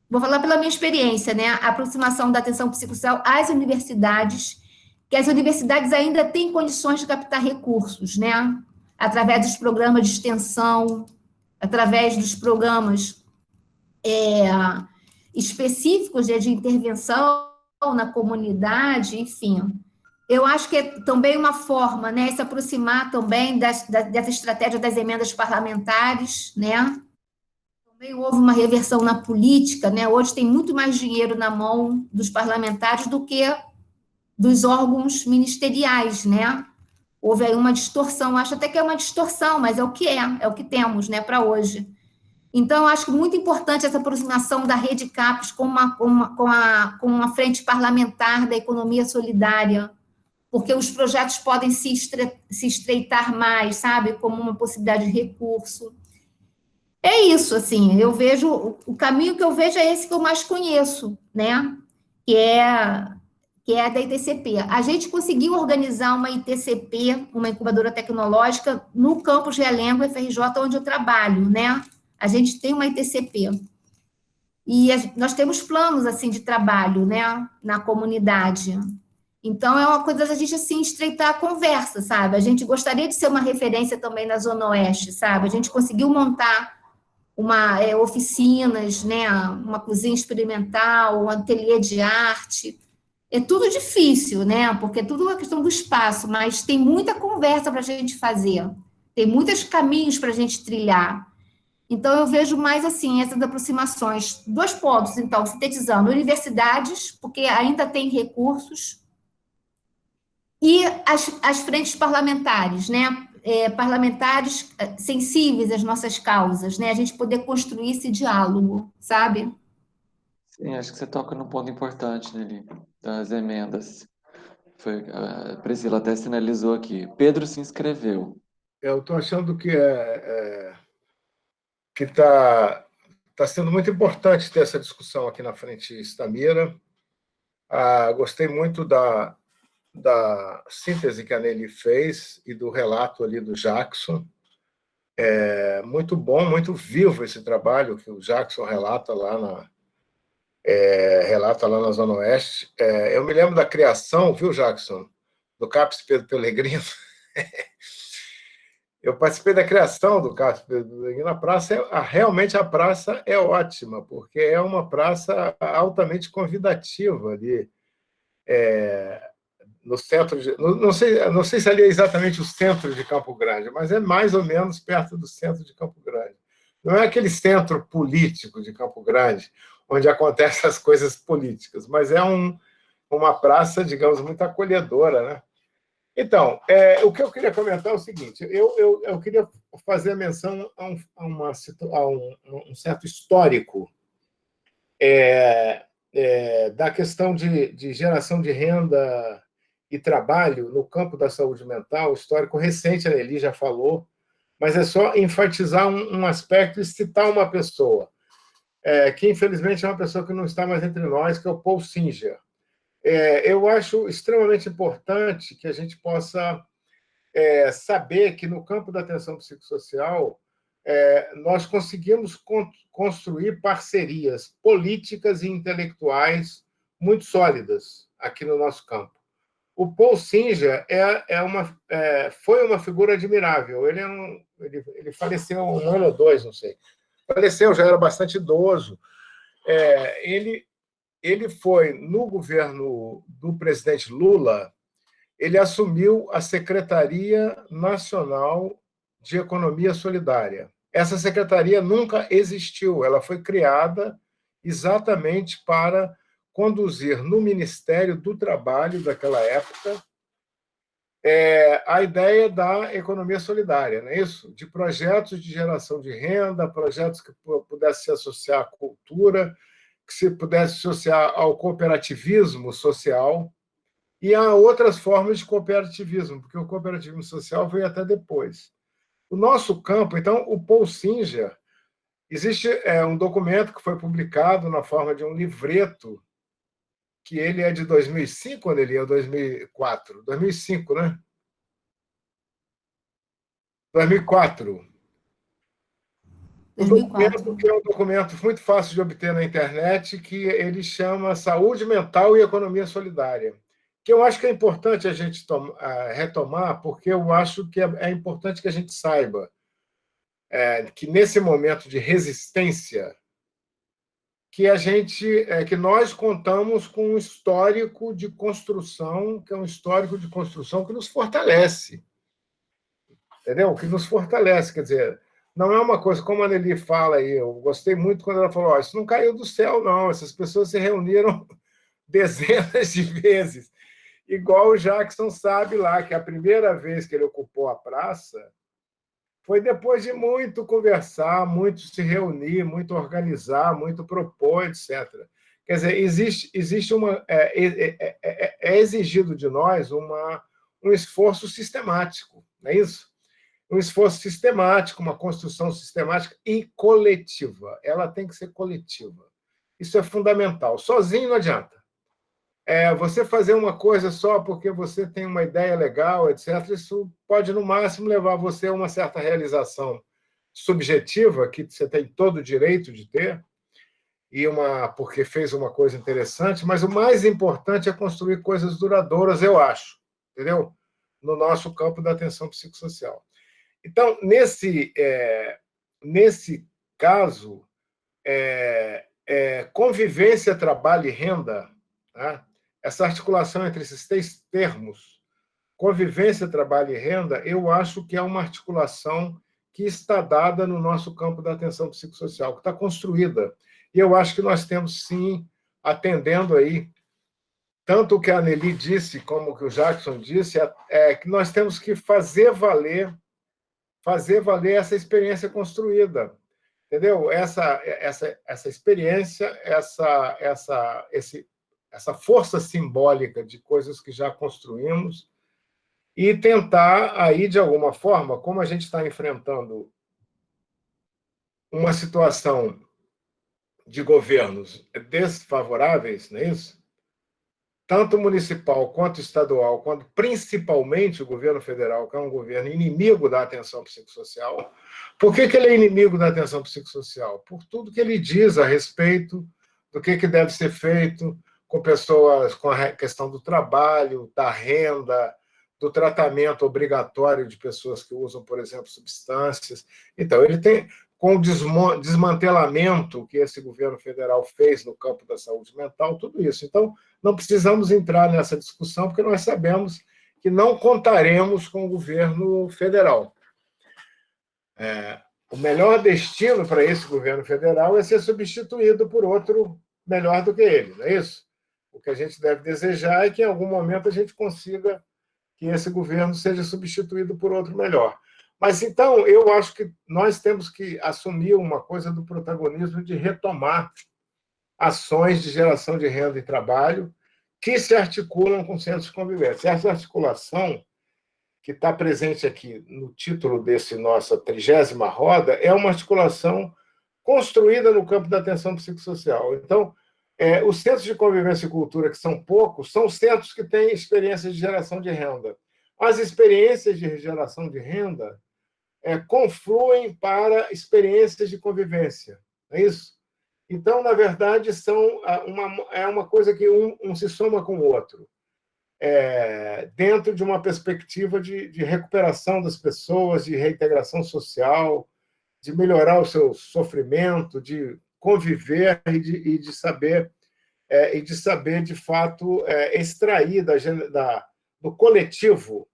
vou falar pela minha experiência, né? A aproximação da atenção psicossocial às universidades, que as universidades ainda têm condições de captar recursos, né? Através dos programas de extensão, através dos programas específicos de intervenção na comunidade, enfim. Eu acho que é também uma forma, né, se aproximar também dessa estratégia das emendas parlamentares, né? Também houve uma reversão na política, né? Hoje tem muito mais dinheiro na mão dos parlamentares do que dos órgãos ministeriais, né? Houve aí uma distorção, acho até que é uma distorção, mas é o que temos, né, para hoje. Então, eu acho muito importante essa aproximação da Rede CAPES com uma frente parlamentar da economia solidária, porque os projetos podem se estreitar mais, sabe, como uma possibilidade de recurso. É isso, assim, eu vejo, o caminho que eu vejo é esse que eu mais conheço, né, que é a da ITCP. A gente conseguiu organizar uma ITCP, uma incubadora tecnológica, no campus Realengo, FRJ, onde eu trabalho, né, a gente tem uma ITCP. E nós temos planos, assim, de trabalho, né, na comunidade. Então, é uma coisa da gente, assim, estreitar a conversa, sabe? A gente gostaria de ser uma referência também na Zona Oeste, sabe? A gente conseguiu montar oficinas, né, uma cozinha experimental, um ateliê de arte. É tudo difícil, né? Porque é tudo uma questão do espaço, mas tem muita conversa para a gente fazer, tem muitos caminhos para a gente trilhar. Então, eu vejo mais assim, essas aproximações. 2 pontos, então, sintetizando: universidades, porque ainda tem recursos, e as frentes parlamentares, né? Parlamentares sensíveis às nossas causas, né? A gente poder construir esse diálogo, sabe? Sim, acho que você toca num ponto importante, né, Lili, das emendas. A Priscila até sinalizou aqui. Pedro se inscreveu. Eu estou achando que tá sendo muito importante ter essa discussão aqui na frente Stamira. Gostei muito da síntese que a Nelly fez e do relato ali do Jackson. É muito bom, muito vivo esse trabalho que o Jackson relata lá na Zona Oeste. Eu me lembro da criação, viu, Jackson, do CAPES Pedro Pellegrino. Eu participei da criação do CAPES Pedro Pellegrino. Realmente a praça é ótima, porque é uma praça altamente convidativa ali, no centro de... Não sei se ali é exatamente o centro de Campo Grande, mas é mais ou menos perto do centro de Campo Grande. Não é aquele centro político de Campo Grande, onde acontecem as coisas políticas, mas é uma praça, digamos, muito acolhedora, né? Então, o que eu queria comentar é o seguinte: eu queria fazer menção a um certo histórico da questão de geração de renda e trabalho no campo da saúde mental, histórico recente, a Nelly já falou, mas é só enfatizar um aspecto e citar uma pessoa, que infelizmente é uma pessoa que não está mais entre nós, que é o Paul Singer. Eu acho extremamente importante que a gente possa saber que no campo da atenção psicossocial nós conseguimos construir parcerias políticas e intelectuais muito sólidas aqui no nosso campo. O Paul Singer foi uma figura admirável. Ele faleceu 1 ano ou 2, não sei. Faleceu, já era bastante idoso. Ele foi, no governo do presidente Lula, ele assumiu a Secretaria Nacional de Economia Solidária. Essa secretaria nunca existiu, ela foi criada exatamente para conduzir no Ministério do Trabalho daquela época a ideia da economia solidária, não é isso? De projetos de geração de renda, projetos que pudessem se associar à cultura, que se pudesse associar ao cooperativismo social e a outras formas de cooperativismo, porque o cooperativismo social veio até depois. O nosso campo, então, o Paul Singer, existe um documento que foi publicado na forma de um livreto que ele é de 2005, quando ele é 2004. 2005, né? 2004. Um 2004. documento que é um documento muito fácil de obter na internet, que ele chama Saúde Mental e Economia Solidária, que eu acho que é importante a gente retomar, porque eu acho que é importante que a gente saiba que nesse momento de resistência, que nós contamos com um histórico de construção, que é um histórico de construção que nos fortalece, entendeu? Que nos fortalece, quer dizer, não é uma coisa, como a Nelly fala aí, eu gostei muito quando ela falou, isso não caiu do céu, não, essas pessoas se reuniram dezenas de vezes, igual o Jackson sabe lá, que a primeira vez que ele ocupou a praça foi depois de muito conversar, muito se reunir, muito organizar, muito propor, etc. Quer dizer, existe é exigido de nós um esforço sistemático, não é isso? Um esforço sistemático, uma construção sistemática e coletiva. Ela tem que ser coletiva. Isso é fundamental. Sozinho não adianta. Você fazer uma coisa só porque você tem uma ideia legal, etc., isso pode, no máximo, levar você a uma certa realização subjetiva, que você tem todo o direito de ter, porque fez uma coisa interessante, mas o mais importante é construir coisas duradouras, eu acho, entendeu? No nosso campo da atenção psicossocial. Então, nesse caso, convivência, trabalho e renda, né? Essa articulação entre esses três termos, convivência, trabalho e renda, eu acho que é uma articulação que está dada no nosso campo da atenção psicossocial, que está construída. E eu acho que nós temos, sim, atendendo aí, tanto o que a Nelly disse, como o que o Jackson disse, que nós temos que fazer valer essa experiência construída. Entendeu? Essa experiência, essa força simbólica de coisas que já construímos e tentar, aí, de alguma forma, como a gente está enfrentando uma situação de governos desfavoráveis, não é isso? Tanto municipal quanto estadual, quanto principalmente o governo federal, que é um governo inimigo da atenção psicossocial. Por que ele é inimigo da atenção psicossocial? Por tudo que ele diz a respeito do que deve ser feito com pessoas, com a questão do trabalho, da renda, do tratamento obrigatório de pessoas que usam, por exemplo, substâncias. Então, ele tem, com o desmantelamento que esse governo federal fez no campo da saúde mental, tudo isso. Então, não precisamos entrar nessa discussão, porque nós sabemos que não contaremos com o governo federal. O melhor destino para esse governo federal é ser substituído por outro melhor do que ele, não é isso? O que a gente deve desejar é que, em algum momento, a gente consiga que esse governo seja substituído por outro melhor. Mas, então, eu acho que nós temos que assumir uma coisa do protagonismo de retomar ações de geração de renda e trabalho que se articulam com centros de convivência. Essa articulação, que está presente aqui no título desse nossa 30ª roda, é uma articulação construída no campo da atenção psicossocial. Então, os centros de convivência e cultura, que são poucos, são centros que têm experiências de geração de renda. As experiências de geração de renda confluem para experiências de convivência, não é isso? Então, na verdade, é uma coisa que um se soma com o outro, dentro de uma perspectiva de recuperação das pessoas, de reintegração social, de melhorar o seu sofrimento, de conviver e de saber, de fato, extrair do coletivo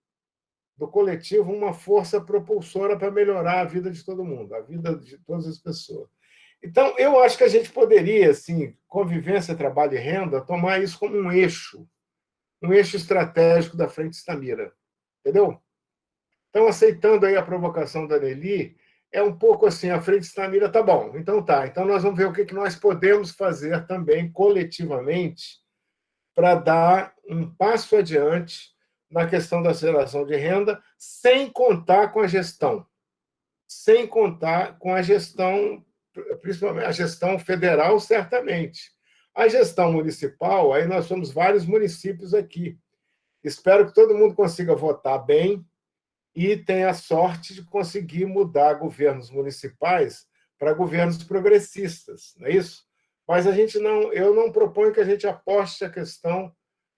uma força propulsora para melhorar a vida de todo mundo, a vida de todas as pessoas. Então, eu acho que a gente poderia, assim, convivência, trabalho e renda, tomar isso como um eixo estratégico da Frente Stamira, entendeu? Então, aceitando aí a provocação da Nelly, é um pouco assim, a Frente Stamira tá bom, então nós vamos ver o que nós podemos fazer também coletivamente para dar um passo adiante na questão da aceleração de renda, sem contar com a gestão, principalmente a gestão federal, certamente, A gestão municipal, aí nós somos vários municípios aqui. Espero que todo mundo consiga votar bem e tenha a sorte de conseguir mudar governos municipais para governos progressistas, não é isso? Mas eu não proponho que a gente aposte a questão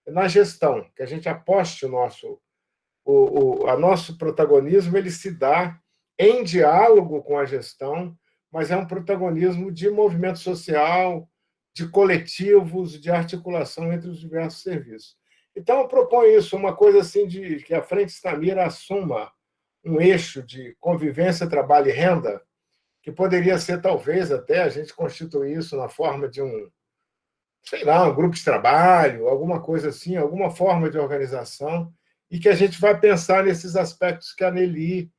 na gestão, que a gente aposte a nosso protagonismo, ele se dá em diálogo com a gestão, mas é um protagonismo de movimento social, de coletivos, de articulação entre os diversos serviços. Então, eu proponho isso, uma coisa assim de que a Frente Stamira assuma um eixo de convivência, trabalho e renda, que poderia ser, talvez, até a gente constituir isso na forma de sei lá, um grupo de trabalho, alguma coisa assim, alguma forma de organização, e que a gente vai pensar nesses aspectos que a Nelly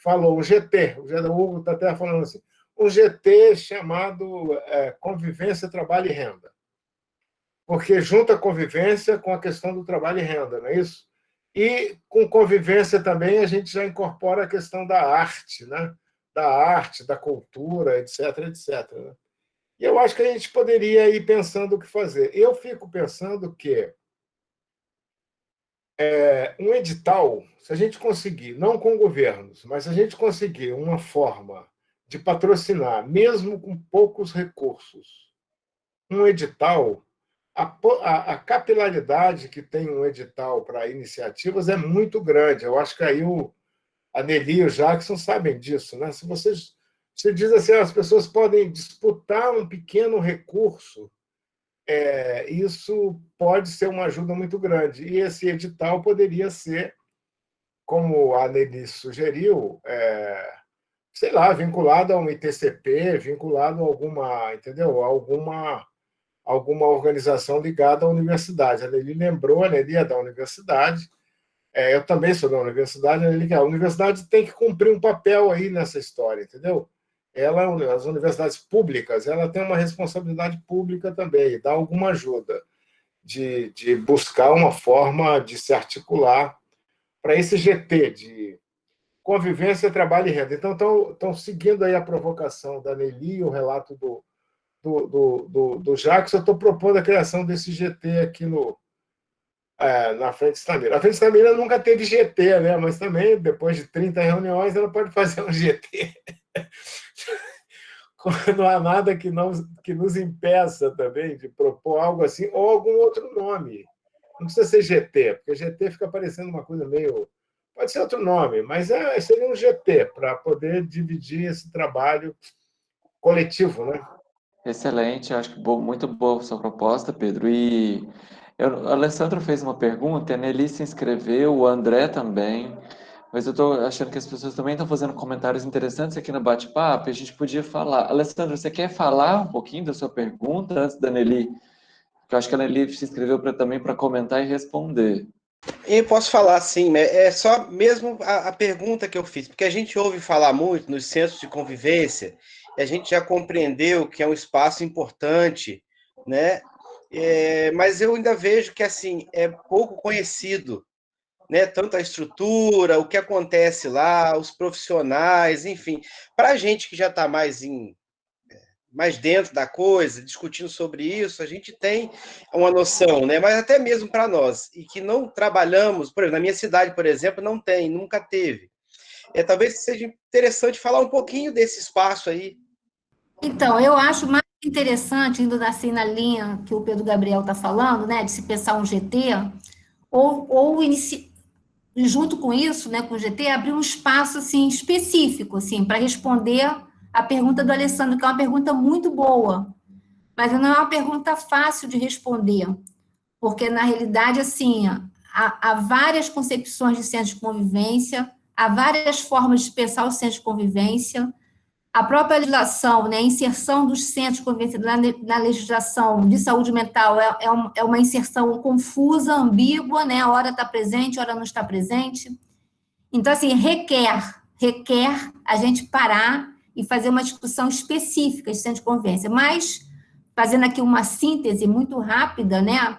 falou, um GT, o Hugo está até falando assim, um GT chamado Convivência, Trabalho e Renda. Porque junta a convivência com a questão do trabalho e renda, não é isso? E com convivência também a gente já incorpora a questão da arte, né? Da arte, da cultura, etc, etc. Né? E eu acho que a gente poderia ir pensando o que fazer. Eu fico pensando que um edital, se a gente conseguir, não com governos, mas se a gente conseguir uma forma de patrocinar, mesmo com poucos recursos, um edital, a capilaridade que tem um edital para iniciativas é muito grande. Eu acho que aí a Nelly e o Jackson sabem disso. Né? Se você diz assim, as pessoas podem disputar um pequeno recurso, isso pode ser uma ajuda muito grande. E esse edital poderia ser, como a Nelly sugeriu, sei lá, vinculado a um ITCP, vinculado a alguma, entendeu? Alguma organização ligada à universidade. A Nelly lembrou, a Nelly é da universidade, eu também sou da universidade, a universidade tem que cumprir um papel aí nessa história, entendeu? As universidades públicas, ela tem uma responsabilidade pública também, dá alguma ajuda de buscar uma forma de se articular para esse GT de convivência, trabalho e renda. Então, estão seguindo aí a provocação da Nelly, o relato do Jackson. Eu estou propondo a criação desse GT aqui na Frente Stamira. A Frente Stamira nunca teve GT, né? Mas também, depois de 30 reuniões, ela pode fazer um GT. Não há nada que nos impeça também de propor algo assim, ou algum outro nome. Não precisa ser GT, porque GT fica parecendo uma coisa meio... Pode ser outro nome, mas seria um GT, para poder dividir esse trabalho coletivo, né? Excelente, acho que muito boa a sua proposta, Pedro. E o Alessandro fez uma pergunta, a Nelly se inscreveu, o André também, mas eu estou achando que as pessoas também estão fazendo comentários interessantes aqui no bate-papo, e a gente podia falar. Alessandro, você quer falar um pouquinho da sua pergunta antes da Nelly? Porque eu acho que a Nelly se inscreveu também para comentar e responder. Eu posso falar sim, é só mesmo a pergunta que eu fiz, porque a gente ouve falar muito nos centros de convivência, e a gente já compreendeu que é um espaço importante, né? Mas eu ainda vejo que assim é pouco conhecido, né? Tanto a estrutura, o que acontece lá, os profissionais, enfim. Para a gente que já está mais dentro da coisa, discutindo sobre isso, a gente tem uma noção, né? Mas até mesmo para nós, e que não trabalhamos, por exemplo, na minha cidade, por exemplo, não tem, nunca teve. Talvez seja interessante falar um pouquinho desse espaço aí. Então, eu acho mais interessante, indo assim na linha que o Pedro Gabriel está falando, né, de se pensar um GT, e junto com isso, né, com o GT, abrir um espaço assim, específico assim, para responder a pergunta do Alessandro, que é uma pergunta muito boa, mas não é uma pergunta fácil de responder, porque, na realidade, assim, há várias concepções de centro de convivência, há várias formas de pensar o centro de convivência, a própria legislação, né, a inserção dos centros de convivência na legislação de saúde mental é uma inserção confusa, ambígua, né, a hora está presente, a hora não está presente. Então, assim, requer a gente parar e fazer uma discussão específica de centro de convivência. Mas, fazendo aqui uma síntese muito rápida, né,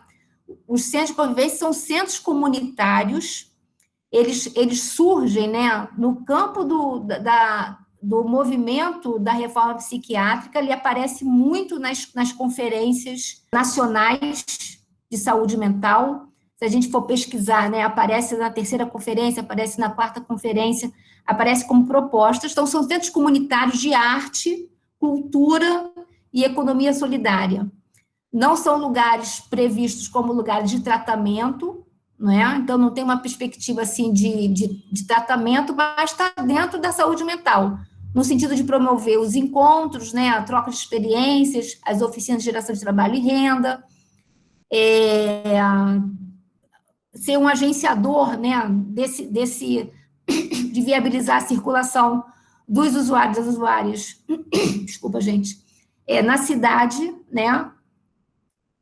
os centros de convivência são centros comunitários, eles surgem, né, no campo do movimento da reforma psiquiátrica, ele aparece muito nas conferências nacionais de saúde mental. Se a gente for pesquisar, né, aparece na terceira conferência, aparece na quarta conferência, aparece como propostas. Então, são centros comunitários de arte, cultura e economia solidária. Não são lugares previstos como lugares de tratamento, não é? Então, não tem uma perspectiva assim de tratamento, mas está dentro da saúde mental, no sentido de promover os encontros, né, a troca de experiências, as oficinas de geração de trabalho e renda, ser um agenciador, né, de viabilizar a circulação dos usuários, das usuárias, desculpa, gente, na cidade, né?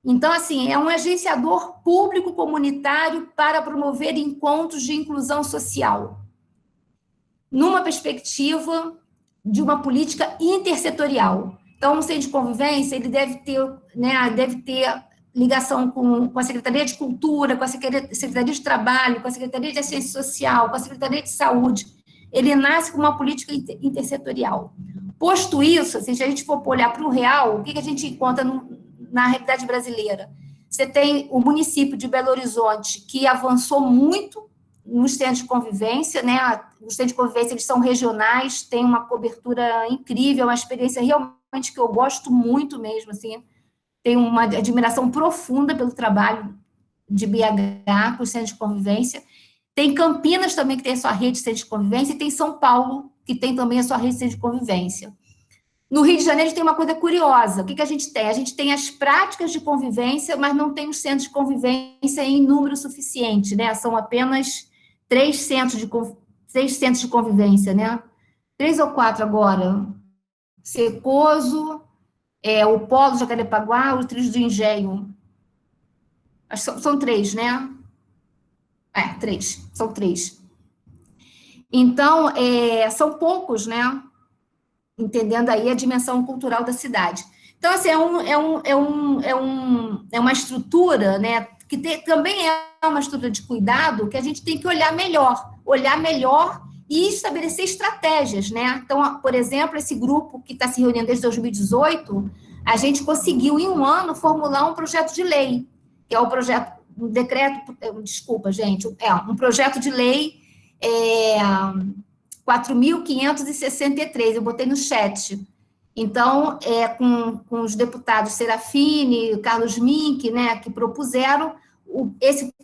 Então, assim, é um agenciador público comunitário para promover encontros de inclusão social, numa perspectiva de uma política intersetorial. Então, o centro de convivência, ele deve ter, né, ligação com a Secretaria de Cultura, com a Secretaria de Trabalho, com a Secretaria de Assistência Social, com a Secretaria de Saúde. Ele nasce com uma política intersetorial. Posto isso, assim, se a gente for olhar para o real, o que a gente encontra na realidade brasileira? Você tem o município de Belo Horizonte, que avançou muito nos centros de convivência, né? Os centros de convivência, eles são regionais, têm uma cobertura incrível, uma experiência realmente que eu gosto muito mesmo, assim, tenho uma admiração profunda pelo trabalho de BH com os centros de convivência. Tem Campinas também, que tem a sua rede de centros de convivência, e tem São Paulo, que tem também a sua rede de centros de convivência. No Rio de Janeiro, a gente tem uma coisa curiosa. O que a gente tem? A gente tem as práticas de convivência, mas não tem os centros de convivência em número suficiente, né? São apenas 3 centros de convivência, né? 3 ou 4 agora. Secoso, o Polo Jacarepaguá, o Trilho do Engenho. Acho que são 3, né? 3. São 3. Então, são poucos, né? Entendendo aí a dimensão cultural da cidade. Então, assim, é uma estrutura, né, que também é uma estrutura de cuidado que a gente tem que olhar melhor e estabelecer estratégias, né? Então, por exemplo, esse grupo que está se reunindo desde 2018, a gente conseguiu, em um ano, formular um projeto de lei, que é o projeto, um decreto, desculpa, gente, um projeto de lei 4.563, eu botei no chat. Então, com os deputados Serafini, Carlos Mink, né, que propuseram,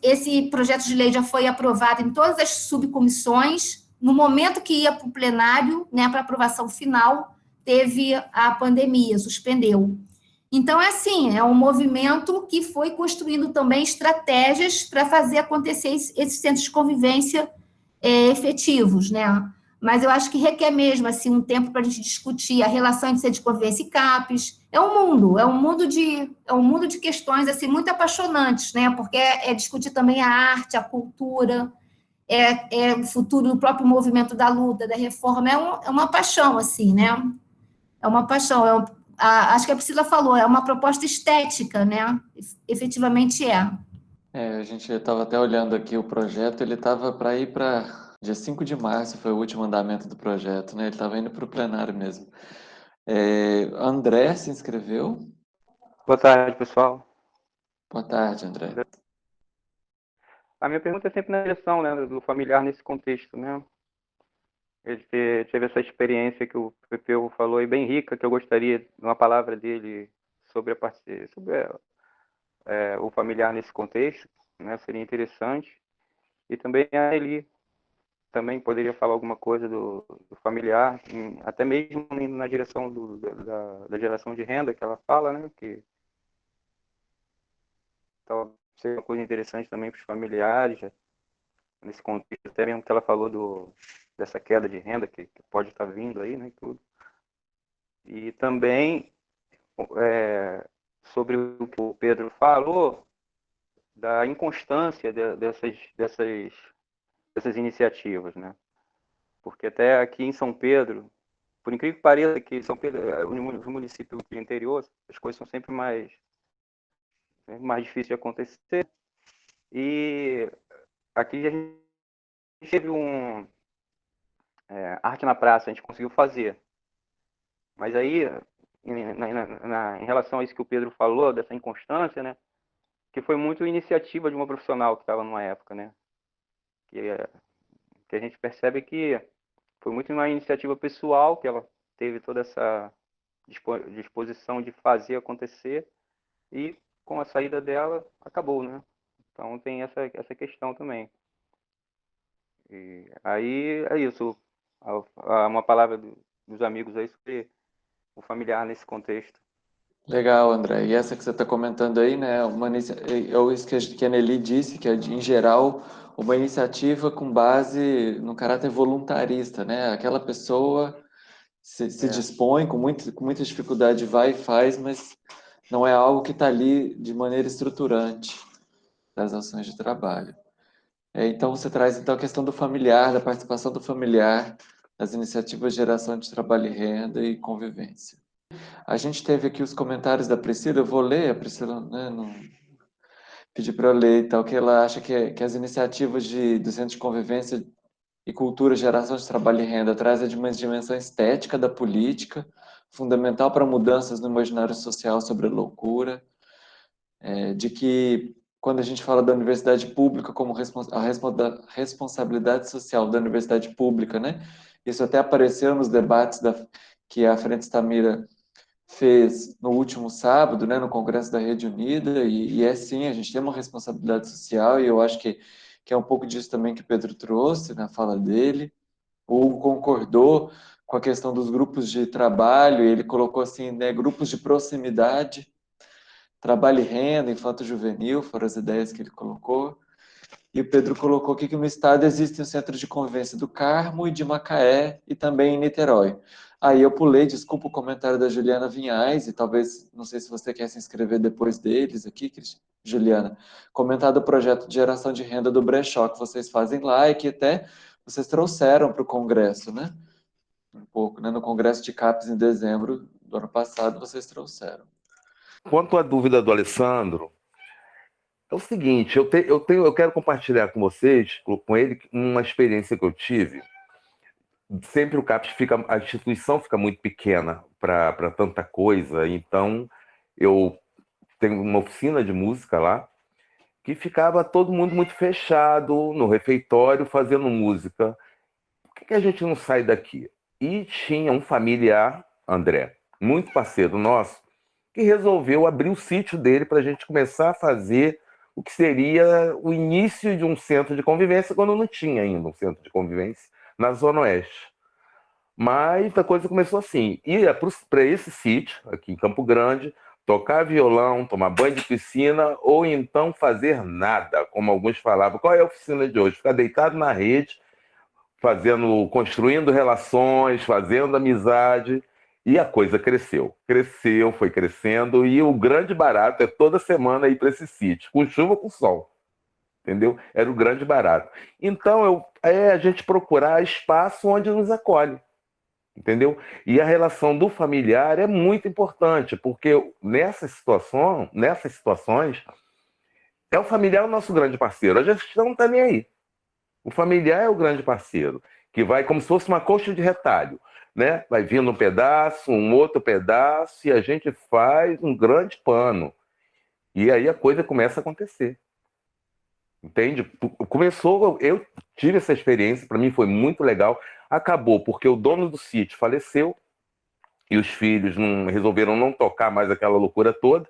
esse projeto de lei já foi aprovado em todas as subcomissões. No momento que ia para o plenário, né, para aprovação final, teve a pandemia, suspendeu. Então, assim, é um movimento que foi construindo também estratégias para fazer acontecer esses centros de convivência efetivos, né? Mas eu acho que requer mesmo assim um tempo para a gente discutir a relação entre centro de convivência e CAPES. É um mundo de questões assim muito apaixonantes, né? Porque discutir também a arte, a cultura, o futuro do próprio movimento da luta, da reforma, é uma paixão assim, né? É uma paixão. Acho que a Priscila falou, é uma proposta estética, né? Efetivamente é. A gente estava até olhando aqui o projeto, ele estava para ir para dia 5 de março, foi o último andamento do projeto, né? Ele estava indo para o plenário mesmo. André se inscreveu. Boa tarde, pessoal. Boa tarde, André. A minha pergunta é sempre na direção, né, do familiar nesse contexto, né? Ele teve essa experiência que o Pepeu falou aí, bem rica, que eu gostaria de uma palavra dele sobre o familiar nesse contexto, né? Seria interessante. E também a Eli também poderia falar alguma coisa do familiar, até mesmo na direção da geração de renda que ela fala, né? Que talvez seja uma coisa interessante também para os familiares, nesse contexto, até mesmo que ela falou dessa queda de renda que pode estar vindo aí, né? Tudo. E também sobre o que o Pedro falou, da inconstância dessas iniciativas, né? Porque até aqui em São Pedro, por incrível que pareça, que São Pedro é um município do interior, as coisas são sempre mais difíceis de acontecer. E aqui a gente teve arte na praça, a gente conseguiu fazer. Mas aí, em relação a isso que o Pedro falou, dessa inconstância, né? Que foi muito iniciativa de uma profissional que estava numa época, né? Que a gente percebe que foi muito uma iniciativa pessoal, que ela teve toda essa disposição de fazer acontecer, e com a saída dela, acabou, né? Então tem essa questão também. E aí é isso. Uma palavra dos amigos aí sobre o familiar nesse contexto. Legal, André. E essa que você está comentando aí, né? É isso que a Nelly disse, que é, em geral, uma iniciativa com base no caráter voluntarista, né? Aquela pessoa se dispõe, com muita dificuldade vai e faz, mas não é algo que está ali de maneira estruturante das ações de trabalho. Então, você traz então a questão do familiar, da participação do familiar, das iniciativas de geração de trabalho e renda e convivência. A gente teve aqui os comentários da Priscila, eu vou ler, a Priscila, né, não pedi para eu ler e tal, que ela acha que as iniciativas do Centro de Convivência e Cultura, Geração de Trabalho e Renda trazem uma dimensão estética da política, fundamental para mudanças no imaginário social sobre a loucura, de que quando a gente fala da universidade pública como a responsabilidade social da universidade pública, né? Isso até apareceu nos debates que a Frente Stamira fez no último sábado, né, no Congresso da Rede Unida, e é sim, a gente tem uma responsabilidade social, e eu acho que é um pouco disso também que o Pedro trouxe na fala dele. O Hugo concordou com a questão dos grupos de trabalho, e ele colocou assim, né, grupos de proximidade, trabalho e renda, infanto-juvenil, foram as ideias que ele colocou. E o Pedro colocou aqui que no estado existe um centro de convivência do Carmo e de Macaé e também em Niterói. Aí eu pulei, desculpa o comentário da Juliana Vinhais, e talvez, não sei se você quer se inscrever depois deles aqui, Juliana, comentar do projeto de geração de renda do brechó que vocês fazem lá e que até vocês trouxeram para o Congresso, né? Um pouco, né? No Congresso de CAPES em dezembro do ano passado, vocês trouxeram. Quanto à dúvida do Alessandro, é o seguinte, eu quero compartilhar com vocês, com ele, uma experiência que eu tive. Sempre o CAPES a instituição fica muito pequena para tanta coisa, então eu tenho uma oficina de música lá, que ficava todo mundo muito fechado no refeitório fazendo música. Por que a gente não sai daqui? E tinha um familiar, André, muito parceiro nosso, que resolveu abrir o sítio dele para a gente começar a fazer o que seria o início de um centro de convivência, quando não tinha ainda um centro de convivência na Zona Oeste. Mas a coisa começou assim, ia para esse sítio, aqui em Campo Grande, tocar violão, tomar banho de piscina, ou então fazer nada, como alguns falavam. Qual é a oficina de hoje? Ficar deitado na rede, construindo relações, fazendo amizade, e a coisa cresceu. Cresceu, foi crescendo, e o grande barato é toda semana ir para esse sítio, com chuva ou com sol. Entendeu? Era o grande barato. Então, a gente procurar espaço onde nos acolhe. Entendeu? E a relação do familiar é muito importante, porque nessas situações, é o familiar o nosso grande parceiro. A gestão não está nem aí. O familiar é o grande parceiro, que vai como se fosse uma coxa de retalho, né? Vai vindo um pedaço, um outro pedaço, e a gente faz um grande pano. E aí a coisa começa a acontecer. Entende? Eu tive essa experiência, para mim foi muito legal. Acabou porque o dono do sítio faleceu e os filhos resolveram não tocar mais aquela loucura toda,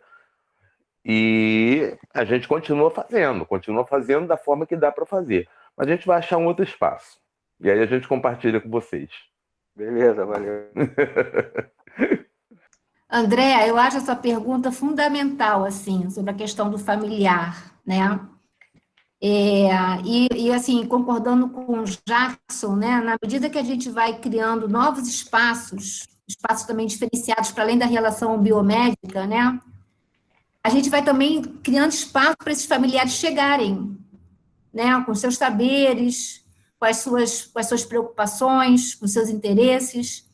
e a gente continua fazendo da forma que dá para fazer. Mas a gente vai achar um outro espaço. E aí a gente compartilha com vocês. Beleza, valeu. André, eu acho essa pergunta fundamental, assim, sobre a questão do familiar, né? Assim, concordando com o Jackson, né, na medida que a gente vai criando novos espaços também diferenciados para além da relação biomédica, né, a gente vai também criando espaço para esses familiares chegarem, né, com seus saberes, com as suas preocupações, com seus interesses.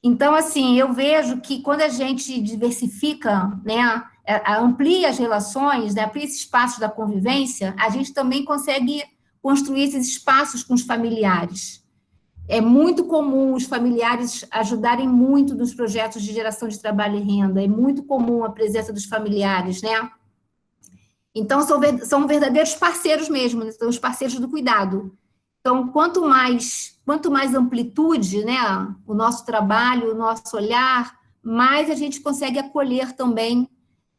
Então, assim, eu vejo que quando a gente diversifica, né, amplia as relações, né, amplia esse espaço da convivência, a gente também consegue construir esses espaços com os familiares. É muito comum os familiares ajudarem muito nos projetos de geração de trabalho e renda, é muito comum a presença dos familiares, né? Então, são verdadeiros parceiros mesmo, né? São os parceiros do cuidado. Então, quanto mais amplitude, né, o nosso trabalho, o nosso olhar, mais a gente consegue acolher também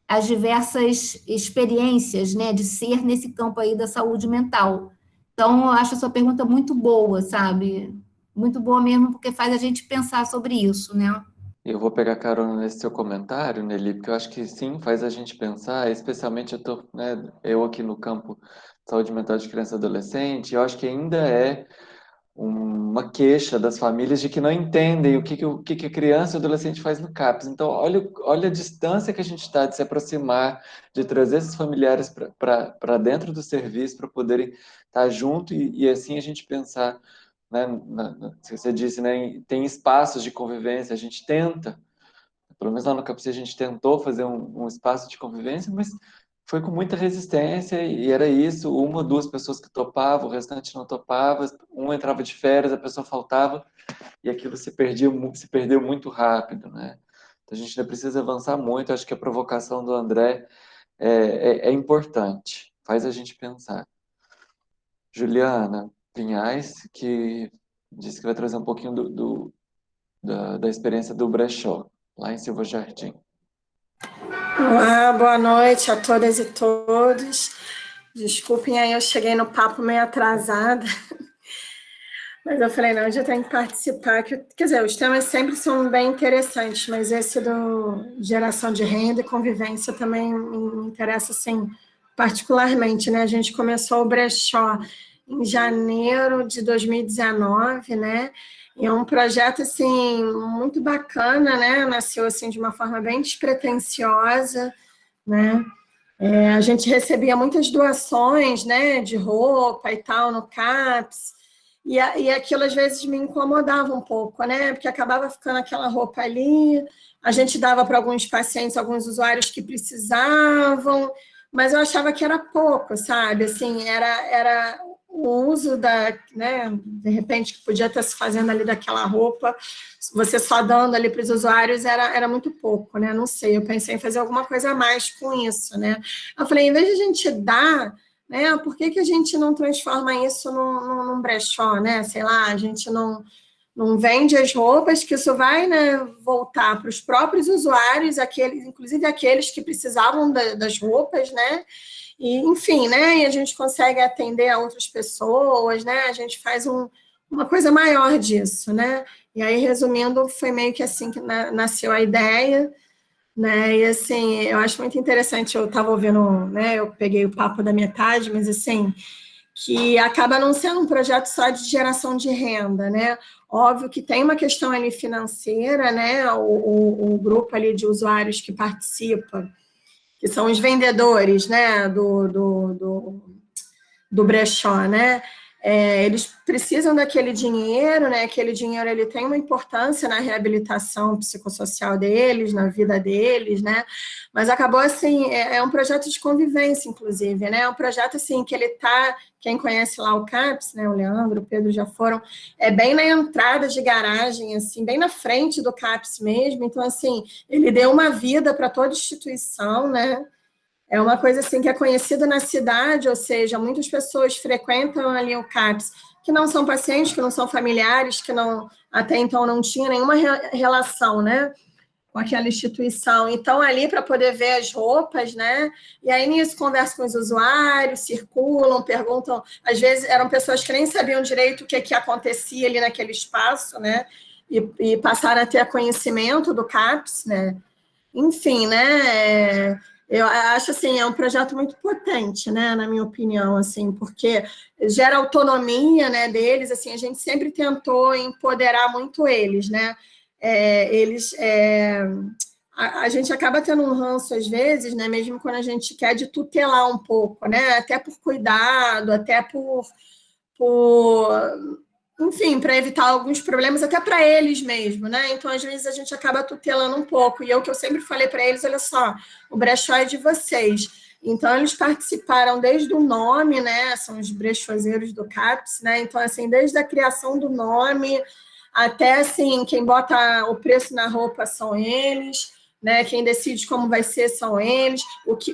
as diversas experiências, né, de ser nesse campo aí da saúde mental. Então, eu acho a sua pergunta muito boa, sabe? Muito boa mesmo, porque faz a gente pensar sobre isso, né? Eu vou pegar carona nesse seu comentário, Nelly, porque eu acho que sim, faz a gente pensar, especialmente eu aqui no campo de saúde mental de criança e adolescente, eu acho que ainda é uma queixa das famílias de que não entendem o que a criança e o adolescente faz no CAPS. Então, olha a distância que a gente está de se aproximar, de trazer esses familiares para dentro do serviço, para poderem estar junto e assim a gente pensar, né, você disse, né, tem espaços de convivência, a gente tenta, pelo menos lá no CAPS a gente tentou fazer um espaço de convivência, mas foi com muita resistência e era isso, uma ou duas pessoas que topavam, o restante não topava, um entrava de férias, a pessoa faltava e aquilo se perdeu muito rápido, né? Então a gente ainda precisa avançar muito, acho que a provocação do André é importante, faz a gente pensar. Juliana Pinhais, que disse que vai trazer um pouquinho da experiência do brechó, lá em Silva Jardim. Olá, boa noite a todas e todos. Desculpem aí, eu cheguei no papo meio atrasada, mas eu falei, não, eu já tenho que participar. Quer dizer, os temas sempre são bem interessantes, mas esse do geração de renda e convivência também me interessa, assim, particularmente, né? A gente começou o brechó em janeiro de 2019, né? E é um projeto, assim, muito bacana, né? Nasceu, assim, de uma forma bem despretensiosa, né? A gente recebia muitas doações, né? De roupa e tal no CAPS, e aquilo às vezes me incomodava um pouco, né? Porque acabava ficando aquela roupa ali, a gente dava para alguns pacientes, alguns usuários que precisavam, mas eu achava que era pouco, sabe? Assim, era o uso né, de repente, que podia estar se fazendo ali daquela roupa, você só dando ali para os usuários era muito pouco, né? Não sei, eu pensei em fazer alguma coisa a mais com isso, né? Eu falei, em vez de a gente dar, né, por que a gente não transforma isso num brechó, né? Sei lá, a gente não vende as roupas, que isso vai, né, voltar para os próprios usuários, inclusive aqueles que precisavam das roupas, né? E, enfim, né? E a gente consegue atender a outras pessoas, né? A gente faz uma coisa maior disso, né? E aí, resumindo, foi meio que assim que nasceu a ideia, né? E assim, eu acho muito interessante, eu estava ouvindo, né? Eu peguei o papo da metade, mas assim, que acaba não sendo um projeto só de geração de renda, né? Óbvio que tem uma questão ali financeira, né? O grupo ali de usuários que participa, que são os vendedores, né, do brechó, né? Eles precisam daquele dinheiro, né? Aquele dinheiro ele tem uma importância na reabilitação psicossocial deles, na vida deles, né? Mas acabou assim, é um projeto de convivência, inclusive, né? É um projeto assim que ele tá, quem conhece lá o CAPS, né? O Leandro, o Pedro já foram, bem na entrada de garagem, assim, bem na frente do CAPS mesmo. Então, assim, ele deu uma vida para toda instituição, né? É uma coisa assim que é conhecida na cidade, ou seja, muitas pessoas frequentam ali o CAPS, que não são pacientes, que não são familiares, que não até então não tinham nenhuma relação, né, com aquela instituição. Então, ali para poder ver as roupas, né, e aí nisso conversam com os usuários, circulam, perguntam, às vezes eram pessoas que nem sabiam direito o que acontecia ali naquele espaço, né, e passaram a ter conhecimento do CAPS, né, enfim, né, eu acho assim, é um projeto muito potente, né, na minha opinião, assim, porque gera autonomia, né, deles, assim, a gente sempre tentou empoderar muito eles, né, a gente acaba tendo um ranço às vezes, né, mesmo quando a gente quer de tutelar um pouco, né, até por cuidado, até por enfim, para evitar alguns problemas, até para eles mesmo, né? Então, às vezes, a gente acaba tutelando um pouco. E o que eu sempre falei para eles, olha só, o brechó é de vocês. Então, eles participaram desde o nome, né? São os brechozeiros do CAPS, né? Então, assim, desde a criação do nome até, assim, quem bota o preço na roupa são eles, né? Quem decide como vai ser são eles.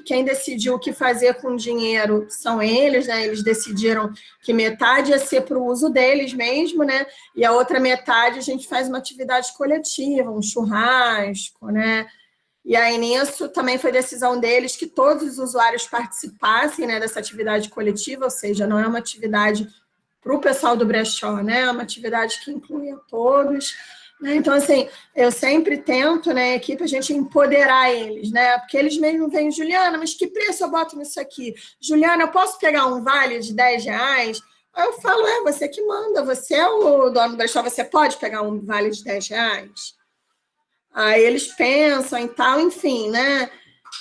Quem decidiu o que fazer com o dinheiro são eles, né? Eles decidiram que metade ia ser para o uso deles mesmo, né? E a outra metade a gente faz uma atividade coletiva, um churrasco, né? E aí, nisso, também foi decisão deles que todos os usuários participassem, né, dessa atividade coletiva, ou seja, não é uma atividade para o pessoal do brechó, né, é uma atividade que inclui a todos. Né? Então, assim, eu sempre tento, né, equipe, a gente empoderar eles, né, porque eles mesmo vêm, Juliana, mas que preço eu boto nisso aqui? Juliana, eu posso pegar um vale de R$10? Aí eu falo, você que manda, você é o dono do brechó, você pode pegar um vale de R$10? Aí eles pensam e tal, enfim, né?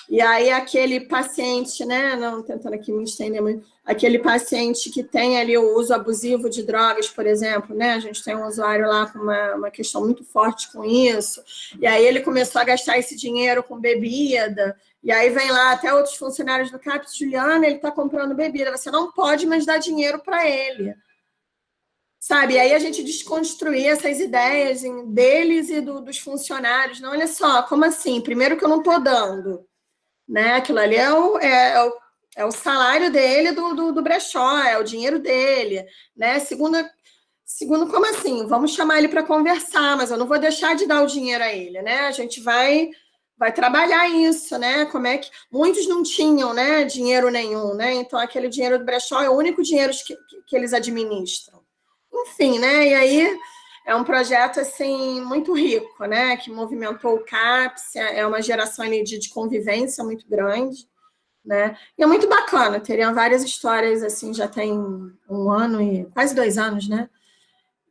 E aí aquele paciente, né? Não tentando aqui me estender muito, aquele paciente que tem ali o uso abusivo de drogas, por exemplo, né? A gente tem um usuário lá com uma questão muito forte com isso, e aí ele começou a gastar esse dinheiro com bebida, e aí vem lá até outros funcionários do CAPS, Juliana, ele está comprando bebida, você não pode mais dar dinheiro para ele. Sabe, e aí a gente desconstruir essas ideias deles e dos funcionários. Não, olha só, como assim? Primeiro que eu não estou dando, né? Aquilo ali é o salário dele do brechó, é o dinheiro dele, né? Segundo, como assim? Vamos chamar ele para conversar, mas eu não vou deixar de dar o dinheiro a ele, né? A gente vai trabalhar isso, né? Como é que muitos não tinham, né, dinheiro nenhum, né? Então aquele dinheiro do brechó é o único dinheiro que eles administram. Enfim, né? E aí é um projeto assim muito rico, né? Que movimentou o CAPS, é uma geração ali de convivência muito grande, né? E é muito bacana, teriam várias histórias assim, já tem 1 ano e quase 2 anos, né?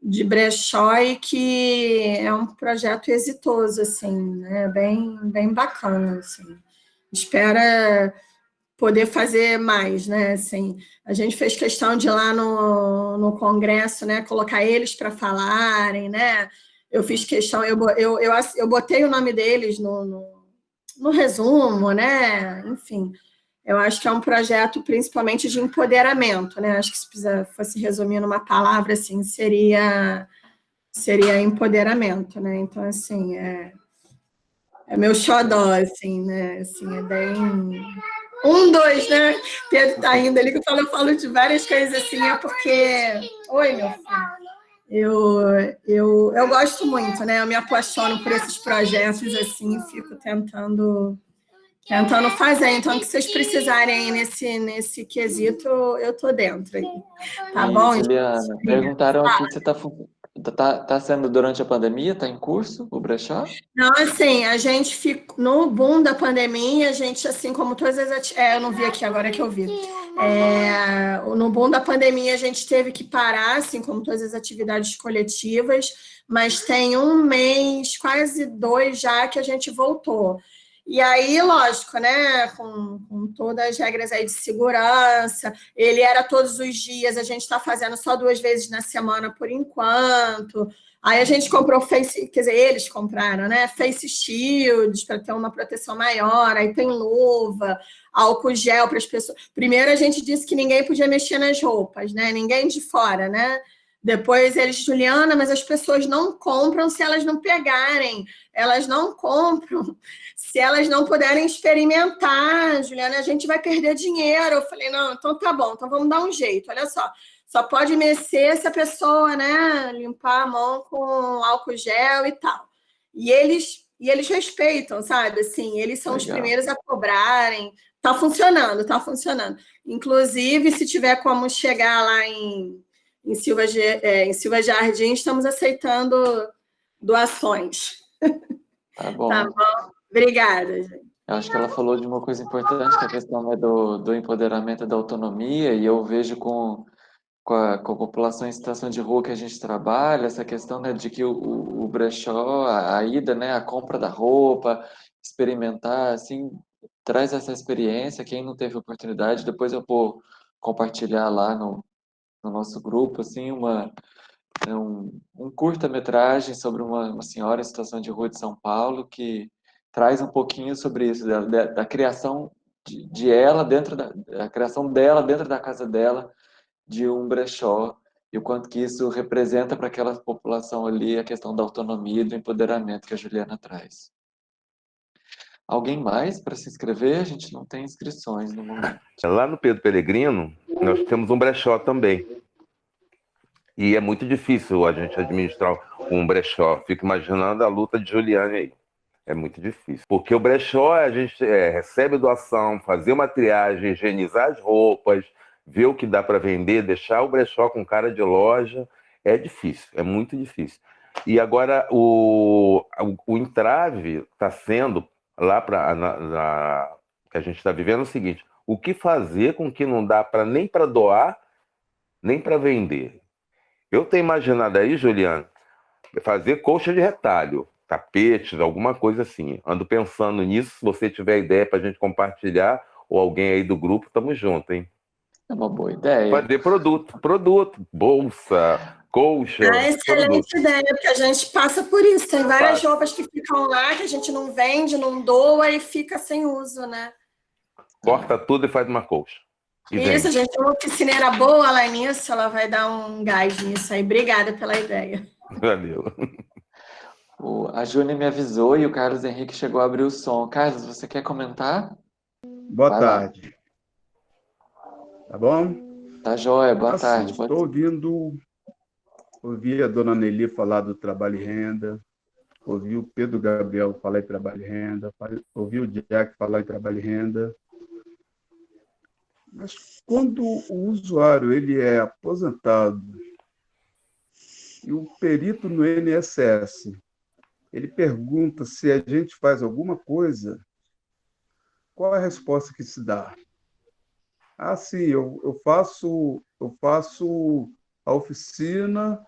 De brechó, e que é um projeto exitoso, assim, né? Bem bacana, assim. Espera poder fazer mais, né? Assim, a gente fez questão de ir lá no congresso, né? Colocar eles para falarem, né? Eu fiz questão, eu botei o nome deles no resumo, né? Enfim, eu acho que é um projeto principalmente de empoderamento, né? Acho que se fosse resumir numa palavra, assim, seria empoderamento, né? Então, assim, é meu xodó, assim, né? Assim, é bem... 2, né? Pedro tá rindo ali, que eu falo de várias coisas assim, é porque... Oi, meu filho. Eu gosto muito, né? Eu me apaixono por esses projetos, assim, fico tentando fazer. Então, o que vocês precisarem nesse quesito, eu tô dentro aí. Tá bom? Juliana, perguntaram aqui se tá sendo durante a pandemia, tá em curso o brechó? Não, assim, a gente ficou no boom da pandemia, a gente, assim, como todas as eu não vi aqui agora que eu vi. No boom da pandemia, a gente teve que parar, assim, como todas as atividades coletivas, mas tem 1 mês, quase 2 já, que a gente voltou. E aí, lógico, né, com todas as regras aí de segurança, ele era todos os dias, a gente está fazendo só 2 vezes na semana por enquanto. Aí a gente comprou eles compraram, né, face shields para ter uma proteção maior, aí tem luva, álcool gel para as pessoas. Primeiro a gente disse que ninguém podia mexer nas roupas, né, ninguém de fora, né? Depois eles, Juliana, mas as pessoas não compram se elas não pegarem, elas não compram se elas não puderem experimentar, Juliana, a gente vai perder dinheiro. Eu falei, não, então tá bom, então vamos dar um jeito, olha só pode mexer se a pessoa, né, limpar a mão com álcool gel e tal. E eles respeitam, sabe, assim, eles são Legal. Os primeiros a cobrarem, tá funcionando. Inclusive, se tiver como chegar lá em Silva Jardim, estamos aceitando doações. Tá bom. Tá bom? Obrigada, gente. Eu acho que ela falou de uma coisa importante, que a questão é do empoderamento da autonomia, e eu vejo com a população em situação de rua que a gente trabalha, essa questão, né, de que o brechó, a ida, né, a compra da roupa, experimentar, assim, traz essa experiência. Quem não teve oportunidade, depois eu vou compartilhar lá no nosso grupo, assim, um curta-metragem sobre uma senhora em situação de rua de São Paulo, que traz um pouquinho sobre isso, da criação de ela a criação dela dentro da casa dela, de um brechó, e o quanto que isso representa para aquela população ali a questão da autonomia e do empoderamento que a Juliana traz. Alguém mais para se inscrever? A gente não tem inscrições no momento. Lá no Pedro Peregrino, nós temos um brechó também. E é muito difícil a gente administrar um brechó. Fico imaginando a luta de Juliane aí. É muito difícil. Porque o brechó, a gente recebe doação, fazer uma triagem, higienizar as roupas, ver o que dá para vender, deixar o brechó com cara de loja. É difícil, é muito difícil. E agora o entrave está sendo, lá que a gente está vivendo, o seguinte: o que fazer com que não dá nem para doar, nem para vender? Eu tenho imaginado aí, Juliana, fazer colcha de retalho, tapetes, alguma coisa assim. Ando pensando nisso. Se você tiver ideia para a gente compartilhar, ou alguém aí do grupo, estamos juntos, hein? É uma boa ideia. Fazer produto, bolsa, colcha. Excelente ideia, porque a gente passa por isso. Tem várias roupas que ficam lá, que a gente não vende, não doa e fica sem uso, né? Corta tudo e faz uma colcha. Isso, gente, uma oficineira boa lá nisso, ela vai dar um gás nisso aí. Obrigada pela ideia. Valeu. A Júnia me avisou e o Carlos Henrique chegou a abrir o som. Carlos, você quer comentar? Boa tarde. Tá bom? Tá joia, boa tarde. Estou ouvi a dona Nelly falar do trabalho e renda, ouvi o Pedro Gabriel falar em trabalho e renda, ouvi o Jack falar em trabalho e renda. Mas quando o usuário ele é aposentado e o perito no INSS ele pergunta se a gente faz alguma coisa, qual é a resposta que se dá? Ah, sim, eu faço a oficina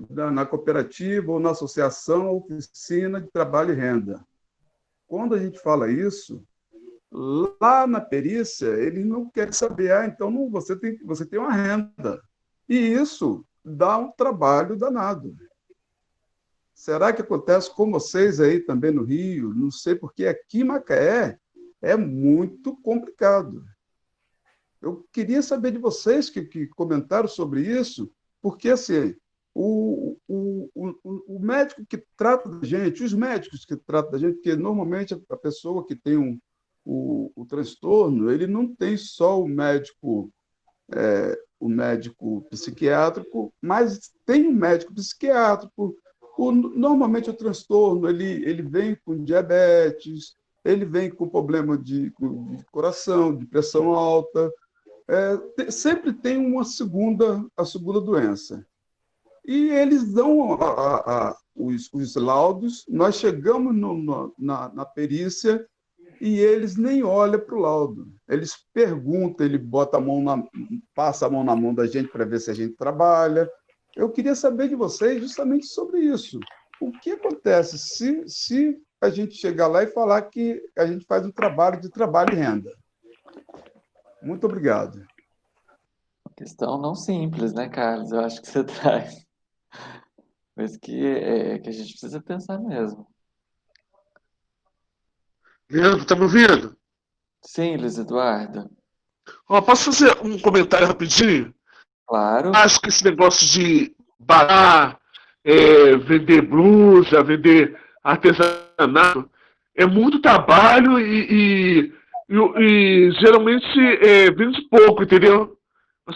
na cooperativa ou na associação, a oficina de trabalho e renda. Quando a gente fala isso, lá na perícia, ele não quer saber, então você tem uma renda. E isso dá um trabalho danado. Será que acontece com vocês aí também no Rio? Não sei, porque aqui em Macaé é muito complicado. Eu queria saber de vocês que comentaram sobre isso, porque assim, o médico que trata da gente, os médicos que tratam da gente, porque normalmente a pessoa que tem o transtorno, ele não tem só o médico psiquiátrico, mas tem um médico psiquiátrico. Normalmente o transtorno ele vem com diabetes, ele vem com problema de coração, de pressão alta, sempre tem a segunda doença. E eles dão os laudos, nós chegamos na perícia e eles nem olham para o laudo. Eles perguntam, ele passa a mão na mão da gente para ver se a gente trabalha. Eu queria saber de vocês justamente sobre isso. O que acontece se a gente chegar lá e falar que a gente faz um trabalho de trabalho e renda? Muito obrigado. Uma questão não simples, né, Carlos? Eu acho que você traz. Mas que a gente precisa pensar mesmo. Leandro, tá me ouvindo? Sim, Luiz Eduardo. Posso fazer um comentário rapidinho? Claro. Acho que esse negócio de barar, vender blusa, vender artesanato, é muito trabalho e geralmente vende pouco, entendeu?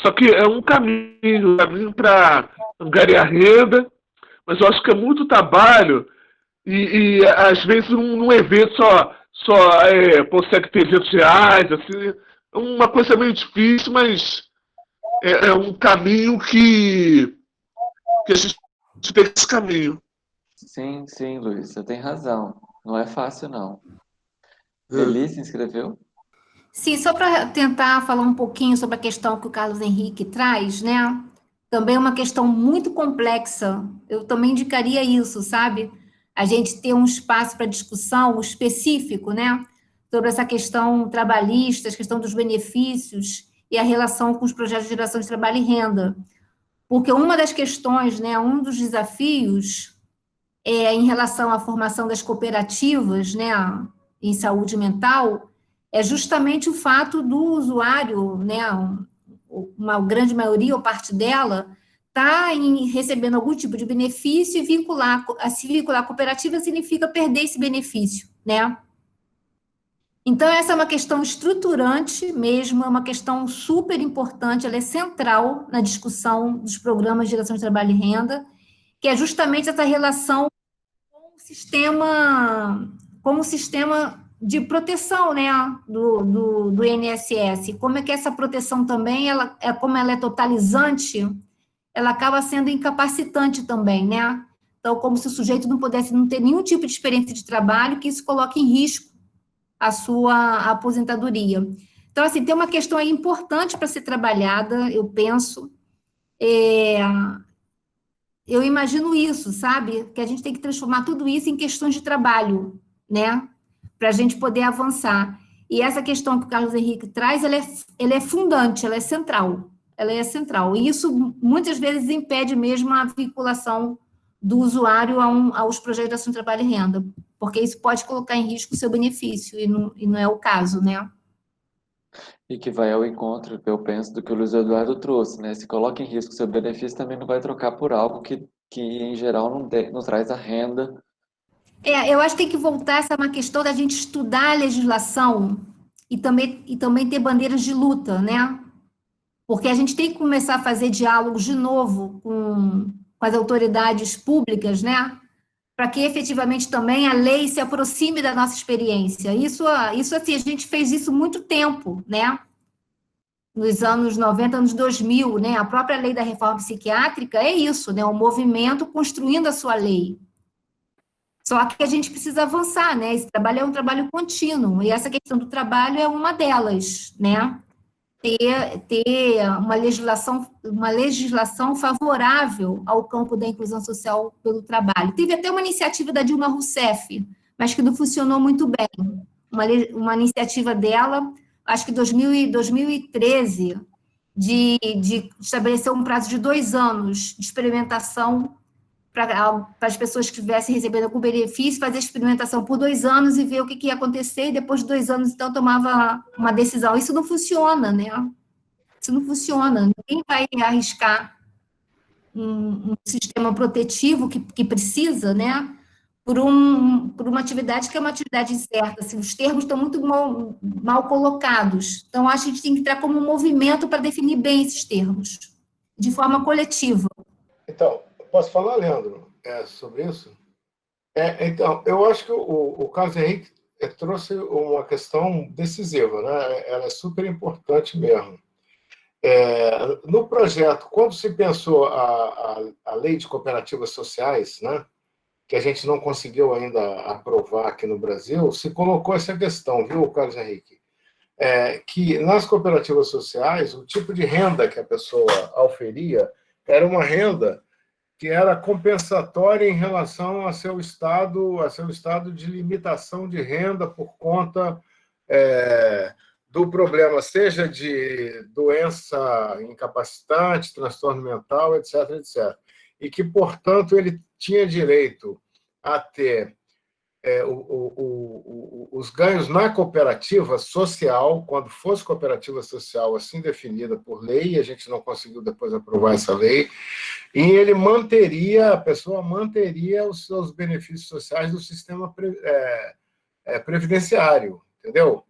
Só que é um caminho para angariar renda, mas eu acho que é muito trabalho e às vezes num evento só consegue ter R$200, assim, é uma coisa meio difícil, mas é um caminho que a gente tem esse caminho. Sim, Luiz, você tem razão. Não é fácil, não. Eli se inscreveu? Sim, só para tentar falar um pouquinho sobre a questão que o Carlos Henrique traz, né? Também é uma questão muito complexa. Eu também indicaria isso, sabe? A gente ter um espaço para discussão específico, né? Sobre essa questão trabalhista, a questão dos benefícios e a relação com os projetos de geração de trabalho e renda. Porque uma das questões, né, um dos desafios em relação à formação das cooperativas, né, em saúde mental, é justamente o fato do usuário, né, uma grande maioria ou parte dela, está recebendo algum tipo de benefício e se vincular à cooperativa significa perder esse benefício, né? Então, essa é uma questão estruturante mesmo, é uma questão super importante, ela é central na discussão dos programas de geração de trabalho e renda, que é justamente essa relação com o sistema de proteção, né, do INSS. Como é que essa proteção também, como ela é totalizante, ela acaba sendo incapacitante também, né? Então, como se o sujeito não ter nenhum tipo de experiência de trabalho, que isso coloque em risco a sua aposentadoria. Então, assim, tem uma questão aí importante para ser trabalhada, eu penso. Eu imagino isso, sabe? Que a gente tem que transformar tudo isso em questões de trabalho, né? Para a gente poder avançar. E essa questão que o Carlos Henrique traz, ela é fundante, ela é central. Ela é central. E isso, muitas vezes, impede mesmo a vinculação do usuário aos projetos de ação de trabalho e renda, porque isso pode colocar em risco o seu benefício, e não é o caso, né? E que vai ao encontro, eu penso, do que o Luiz Eduardo trouxe, né? Se coloca em risco o seu benefício, também não vai trocar por algo que em geral, não traz a renda. Eu acho que tem que voltar, essa é uma questão da gente estudar a legislação e também ter bandeiras de luta, né? Porque a gente tem que começar a fazer diálogos de novo com as autoridades públicas, né? Para que efetivamente também a lei se aproxime da nossa experiência. Isso assim, a gente fez isso muito tempo, né? Nos anos 90, anos 2000, né? A própria lei da reforma psiquiátrica é isso, né? O movimento construindo a sua lei. Só que a gente precisa avançar, né? Esse trabalho é um trabalho contínuo, e essa questão do trabalho é uma delas, né? Ter uma legislação favorável ao campo da inclusão social pelo trabalho. Teve até uma iniciativa da Dilma Rousseff, mas que não funcionou muito bem. Uma iniciativa dela, acho que 2013, de estabelecer um prazo de 2 anos de experimentação para as pessoas que estivessem recebendo algum benefício, fazer experimentação por 2 anos e ver o que ia acontecer, e depois de 2 anos, então, tomava uma decisão. Isso não funciona, né? Isso não funciona. Ninguém vai arriscar um sistema protetivo que precisa, né? Por uma atividade que é uma atividade incerta. Assim, os termos estão muito mal colocados. Então, acho que a gente tem que entrar como um movimento para definir bem esses termos, de forma coletiva. Então, posso falar, Leandro, sobre isso? Então, eu acho que o Carlos Henrique trouxe uma questão decisiva, né? Ela é super importante mesmo. No projeto, quando se pensou a lei de cooperativas sociais, né, que a gente não conseguiu ainda aprovar aqui no Brasil, se colocou essa questão, viu, Carlos Henrique? Que nas cooperativas sociais, o tipo de renda que a pessoa auferia era uma renda que era compensatória em relação a seu estado de limitação de renda por conta do problema, seja de doença incapacitante, transtorno mental, etc., etc. E que, portanto, ele tinha direito a ter os ganhos na cooperativa social, quando fosse cooperativa social assim definida por lei, a gente não conseguiu depois aprovar essa lei, e a pessoa manteria os seus benefícios sociais do sistema previdenciário, entendeu?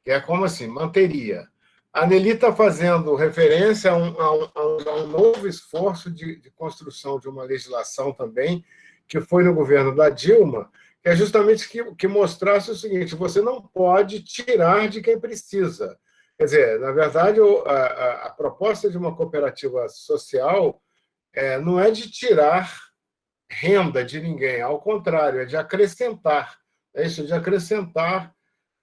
Que é como assim, manteria. A Nelly está fazendo referência a um novo esforço de construção de uma legislação também, que foi no governo da Dilma, que é justamente que mostrasse o seguinte: você não pode tirar de quem precisa. Quer dizer, na verdade, a proposta de uma cooperativa social não é de tirar renda de ninguém, ao contrário, é de acrescentar. É isso, de acrescentar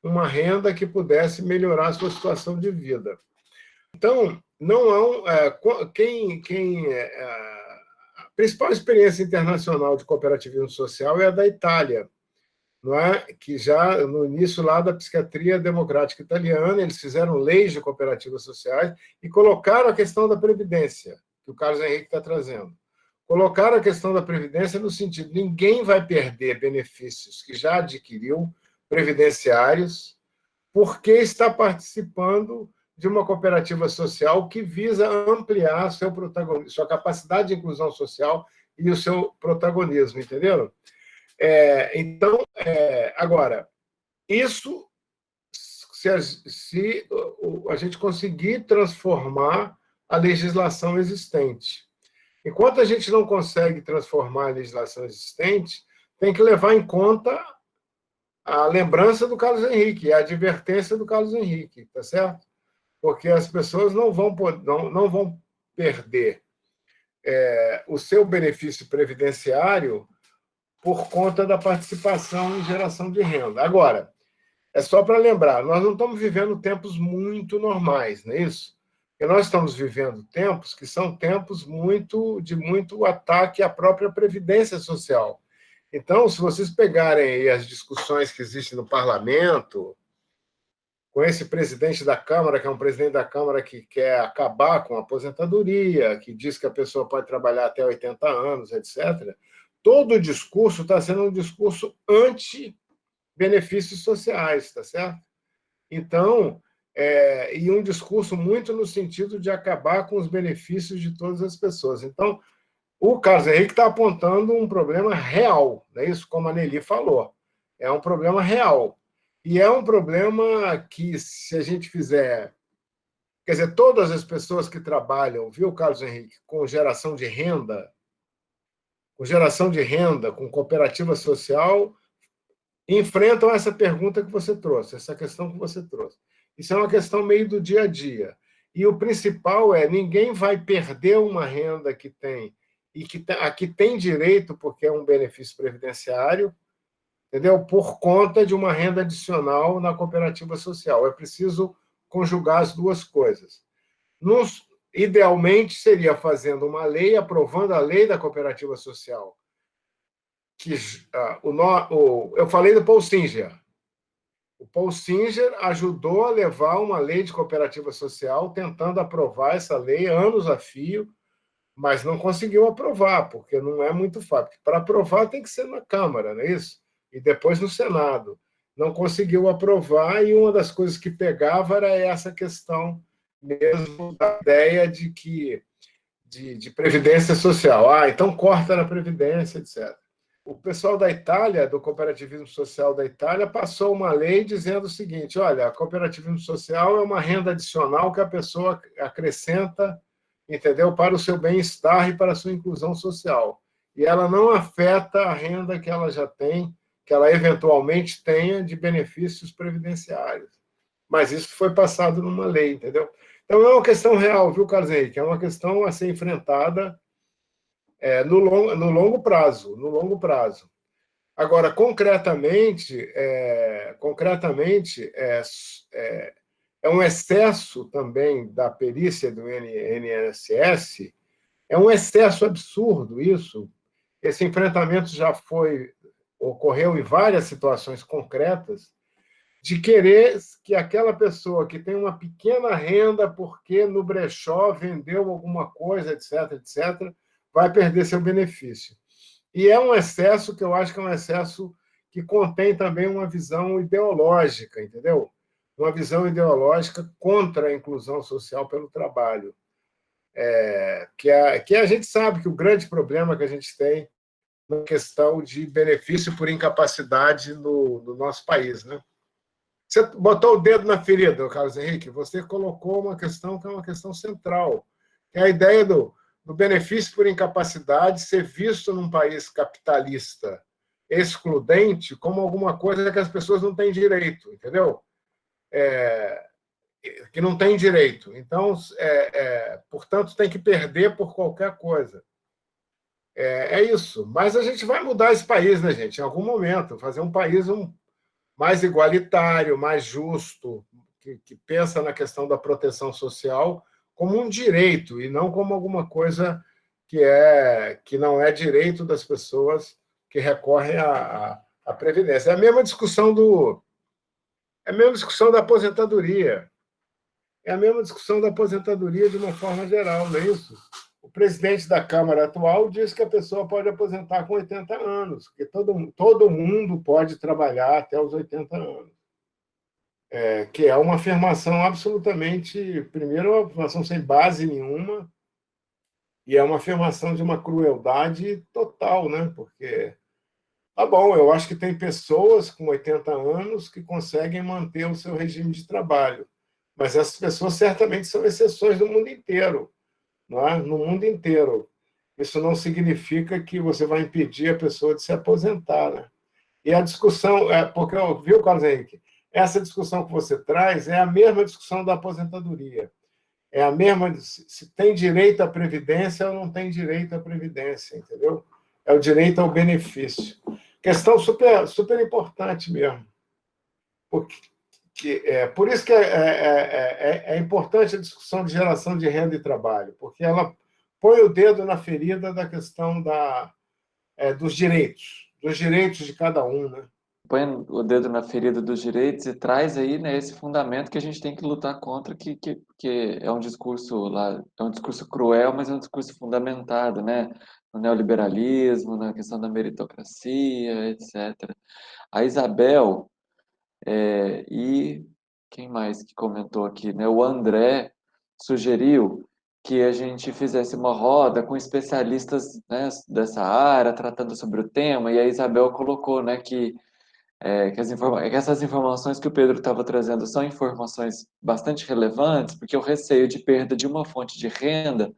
uma renda que pudesse melhorar a sua situação de vida. Então, não há a principal experiência internacional de cooperativismo social é a da Itália, não é? Que já no início lá da psiquiatria democrática italiana, eles fizeram leis de cooperativas sociais e colocaram a questão da previdência, que o Carlos Henrique está trazendo. Colocaram a questão da previdência no sentido: ninguém vai perder benefícios que já adquiriu, previdenciários, porque está participando de uma cooperativa social que visa ampliar seu protagonismo, sua capacidade de inclusão social e o seu protagonismo, entenderam? Então, agora, isso se a gente conseguir transformar a legislação existente. Enquanto a gente não consegue transformar a legislação existente, tem que levar em conta a lembrança do Carlos Henrique, a advertência do Carlos Henrique, tá certo? Porque as pessoas não vão perder o seu benefício previdenciário por conta da participação em geração de renda. Agora, é só para lembrar, nós não estamos vivendo tempos muito normais, não é isso? Porque nós estamos vivendo tempos que são tempos de muito ataque à própria Previdência Social. Então, se vocês pegarem aí as discussões que existem no parlamento, com esse presidente da Câmara, que é um presidente da Câmara que quer acabar com a aposentadoria, que diz que a pessoa pode trabalhar até 80 anos, etc., todo o discurso está sendo um discurso anti-benefícios sociais, está certo? Então, e um discurso muito no sentido de acabar com os benefícios de todas as pessoas. Então, o Carlos Henrique está apontando um problema real, não é isso? Como a Nelly falou. É um problema real. E é um problema que, se a gente fizer... Quer dizer, todas as pessoas que trabalham, viu, Carlos Henrique, com geração de renda, com cooperativa social, enfrentam essa pergunta que você trouxe, essa questão que você trouxe. Isso é uma questão meio do dia a dia. E o principal ninguém vai perder uma renda que tem, e que aqui tem direito, porque é um benefício previdenciário, entendeu? Por conta de uma renda adicional na cooperativa social. É preciso conjugar as duas coisas. Idealmente, seria fazendo uma lei, aprovando a lei da cooperativa social. Eu falei do Paul Singer. O Paul Singer ajudou a levar uma lei de cooperativa social, tentando aprovar essa lei anos a fio, mas não conseguiu aprovar, porque não é muito fácil. Para aprovar tem que ser na Câmara, não é isso? E depois no Senado. Não conseguiu aprovar, e uma das coisas que pegava era essa questão mesmo da ideia de previdência social. Então corta na previdência, etc. O pessoal da Itália, do cooperativismo social da Itália, passou uma lei dizendo o seguinte: olha, o cooperativismo social é uma renda adicional que a pessoa acrescenta, entendeu, para o seu bem-estar e para a sua inclusão social. E ela não afeta a renda que ela já tem, que ela eventualmente tenha de benefícios previdenciários. Mas isso foi passado numa lei, entendeu? Então, é uma questão real, viu, Carlos Henrique? É uma questão a ser enfrentada no longo prazo. Agora, concretamente, é um excesso também da perícia do INSS, é um excesso absurdo isso. Esse enfrentamento já ocorreu em várias situações concretas, de querer que aquela pessoa que tem uma pequena renda porque no brechó vendeu alguma coisa, etc., etc., vai perder seu benefício. E é um excesso que eu acho que é um excesso que contém também uma visão ideológica, entendeu? Uma visão ideológica contra a inclusão social pelo trabalho. Que a gente sabe que o grande problema que a gente tem na questão de benefício por incapacidade no nosso país, né? Você botou o dedo na ferida, Carlos Henrique, você colocou uma questão que é uma questão central, que é a ideia do benefício por incapacidade ser visto num país capitalista excludente como alguma coisa que as pessoas não têm direito, entendeu? Que não tem direito. Então, portanto, tem que perder por qualquer coisa. É isso. Mas a gente vai mudar esse país, né, gente? Em algum momento, fazer um país mais igualitário, mais justo, que pensa na questão da proteção social como um direito e não como alguma coisa que não é direito das pessoas que recorrem à previdência. É a mesma discussão da aposentadoria. É a mesma discussão da aposentadoria de uma forma geral, não é isso? O presidente da Câmara atual diz que a pessoa pode aposentar com 80 anos, porque todo mundo pode trabalhar até os 80 anos. que é uma afirmação absolutamente, primeiro, uma afirmação sem base nenhuma, e é uma afirmação de uma crueldade total, né? Porque, tá bom, eu acho que tem pessoas com 80 anos que conseguem manter o seu regime de trabalho, mas essas pessoas certamente são exceções no mundo inteiro, não é? No mundo inteiro. Isso não significa que você vai impedir a pessoa de se aposentar, né? E a discussão, porque, viu, Carlos Henrique, essa discussão que você traz é a mesma discussão da aposentadoria. É a mesma, se tem direito à previdência ou não tem direito à previdência, entendeu? É o direito ao benefício. Questão super, super importante mesmo. Por isso que é importante a discussão de geração de renda e trabalho, porque ela põe o dedo na ferida da questão dos direitos de cada um, né? Põe o dedo na ferida dos direitos e traz aí, né, esse fundamento que a gente tem que lutar contra, que é um discurso lá, é um discurso cruel, mas é um discurso fundamentado, né, no neoliberalismo, na questão da meritocracia, etc. A Isabel e quem mais que comentou aqui, né, o André sugeriu que a gente fizesse uma roda com especialistas, né, dessa área, tratando sobre o tema, e a Isabel colocou, né, que que essas informações que o Pedro estava trazendo são informações bastante relevantes, porque o receio de perda de uma fonte de renda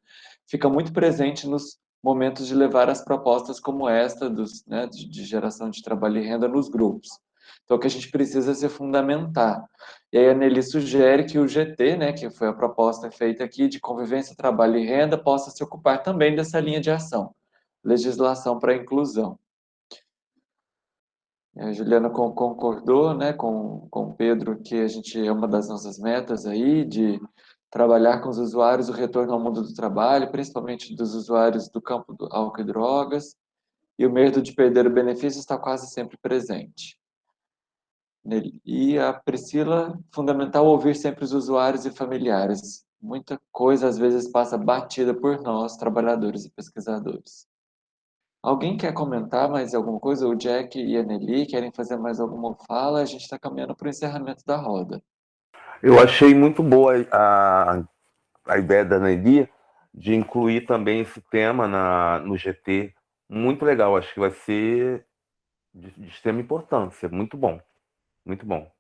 fica muito presente nos momentos de levar as propostas como esta né, de geração de trabalho e renda nos grupos. Então, o que a gente precisa é se fundamentar. E aí a Nelly sugere que o GT, né, que foi a proposta feita aqui de convivência, trabalho e renda, possa se ocupar também dessa linha de ação, legislação para a inclusão. A Juliana concordou, né, com o Pedro que a gente é uma das nossas metas aí de trabalhar com os usuários o retorno ao mundo do trabalho, principalmente dos usuários do campo do álcool e drogas, e o medo de perder o benefício está quase sempre presente. E a Priscila, fundamental ouvir sempre os usuários e familiares. Muita coisa às vezes passa batida por nós, trabalhadores e pesquisadores. Alguém quer comentar mais alguma coisa? O Jack e a Nelly querem fazer mais alguma fala? A gente está caminhando para o encerramento da roda. Eu achei muito boa a ideia da Nelly de incluir também esse tema no GT. Muito legal, acho que vai ser de extrema importância. Muito bom, muito bom.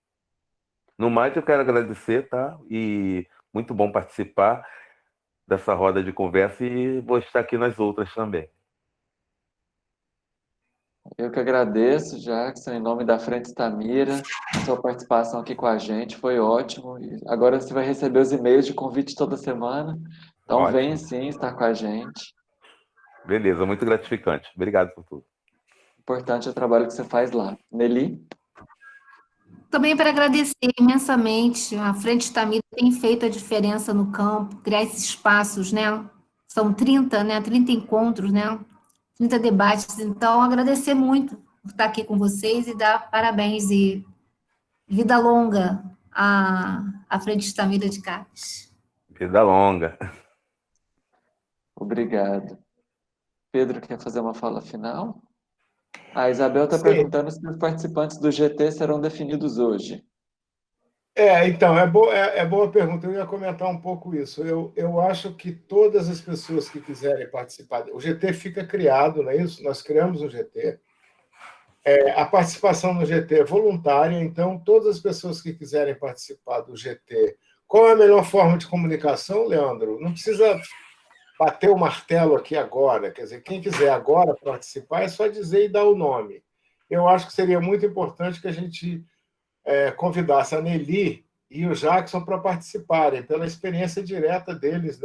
No mais, eu quero agradecer, tá? E muito bom participar dessa roda de conversa e vou estar aqui nas outras também. Eu que agradeço, Jackson, em nome da Frente Tamira, sua participação aqui com a gente, foi ótimo. E agora você vai receber os e-mails de convite toda semana, então Ótimo. venha sim estar com a gente. Beleza, muito gratificante. Obrigado por tudo. Importante o trabalho que você faz lá. Nelly? Também para agradecer imensamente, a Frente Tamira tem feito a diferença no campo, criar esses espaços, né? São 30, né? 30 encontros, né? 30 debates, então agradecer muito por estar aqui com vocês e dar parabéns e vida longa à Frente Tamira de Capes. Vida longa. Obrigado. Pedro quer fazer uma fala final? A Isabel está Sim. perguntando se os participantes do GT serão definidos hoje. Então, boa pergunta. Eu ia comentar um pouco isso. Eu acho que todas as pessoas que quiserem participar... O GT fica criado, não é isso? Nós criamos o GT. A participação no GT é voluntária, então, todas as pessoas que quiserem participar do GT... Qual é a melhor forma de comunicação, Leandro? Não precisa bater o martelo aqui agora. Quer dizer, quem quiser agora participar, é só dizer e dar o nome. Eu acho que seria muito importante que a gente... convidasse a Nelly e o Jackson para participarem, pela experiência direta deles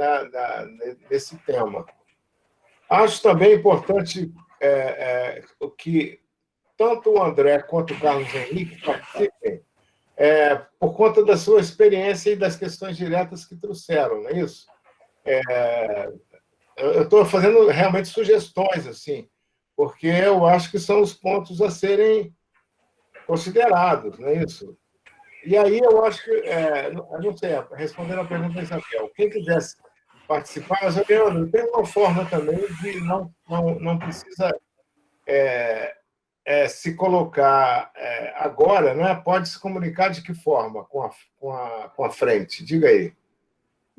nesse tema. Acho também importante que tanto o André quanto o Carlos Henrique participem, por conta da sua experiência e das questões diretas que trouxeram, não é isso? Eu estou fazendo realmente sugestões, assim, porque eu acho que são os pontos a serem considerados, não é isso? E aí eu acho que, eu não sei, respondendo a pergunta da Isabel, quem quisesse participar, mas, Leandro, tem uma forma também de não precisa se colocar agora, né, pode se comunicar de que forma com a frente? Diga aí.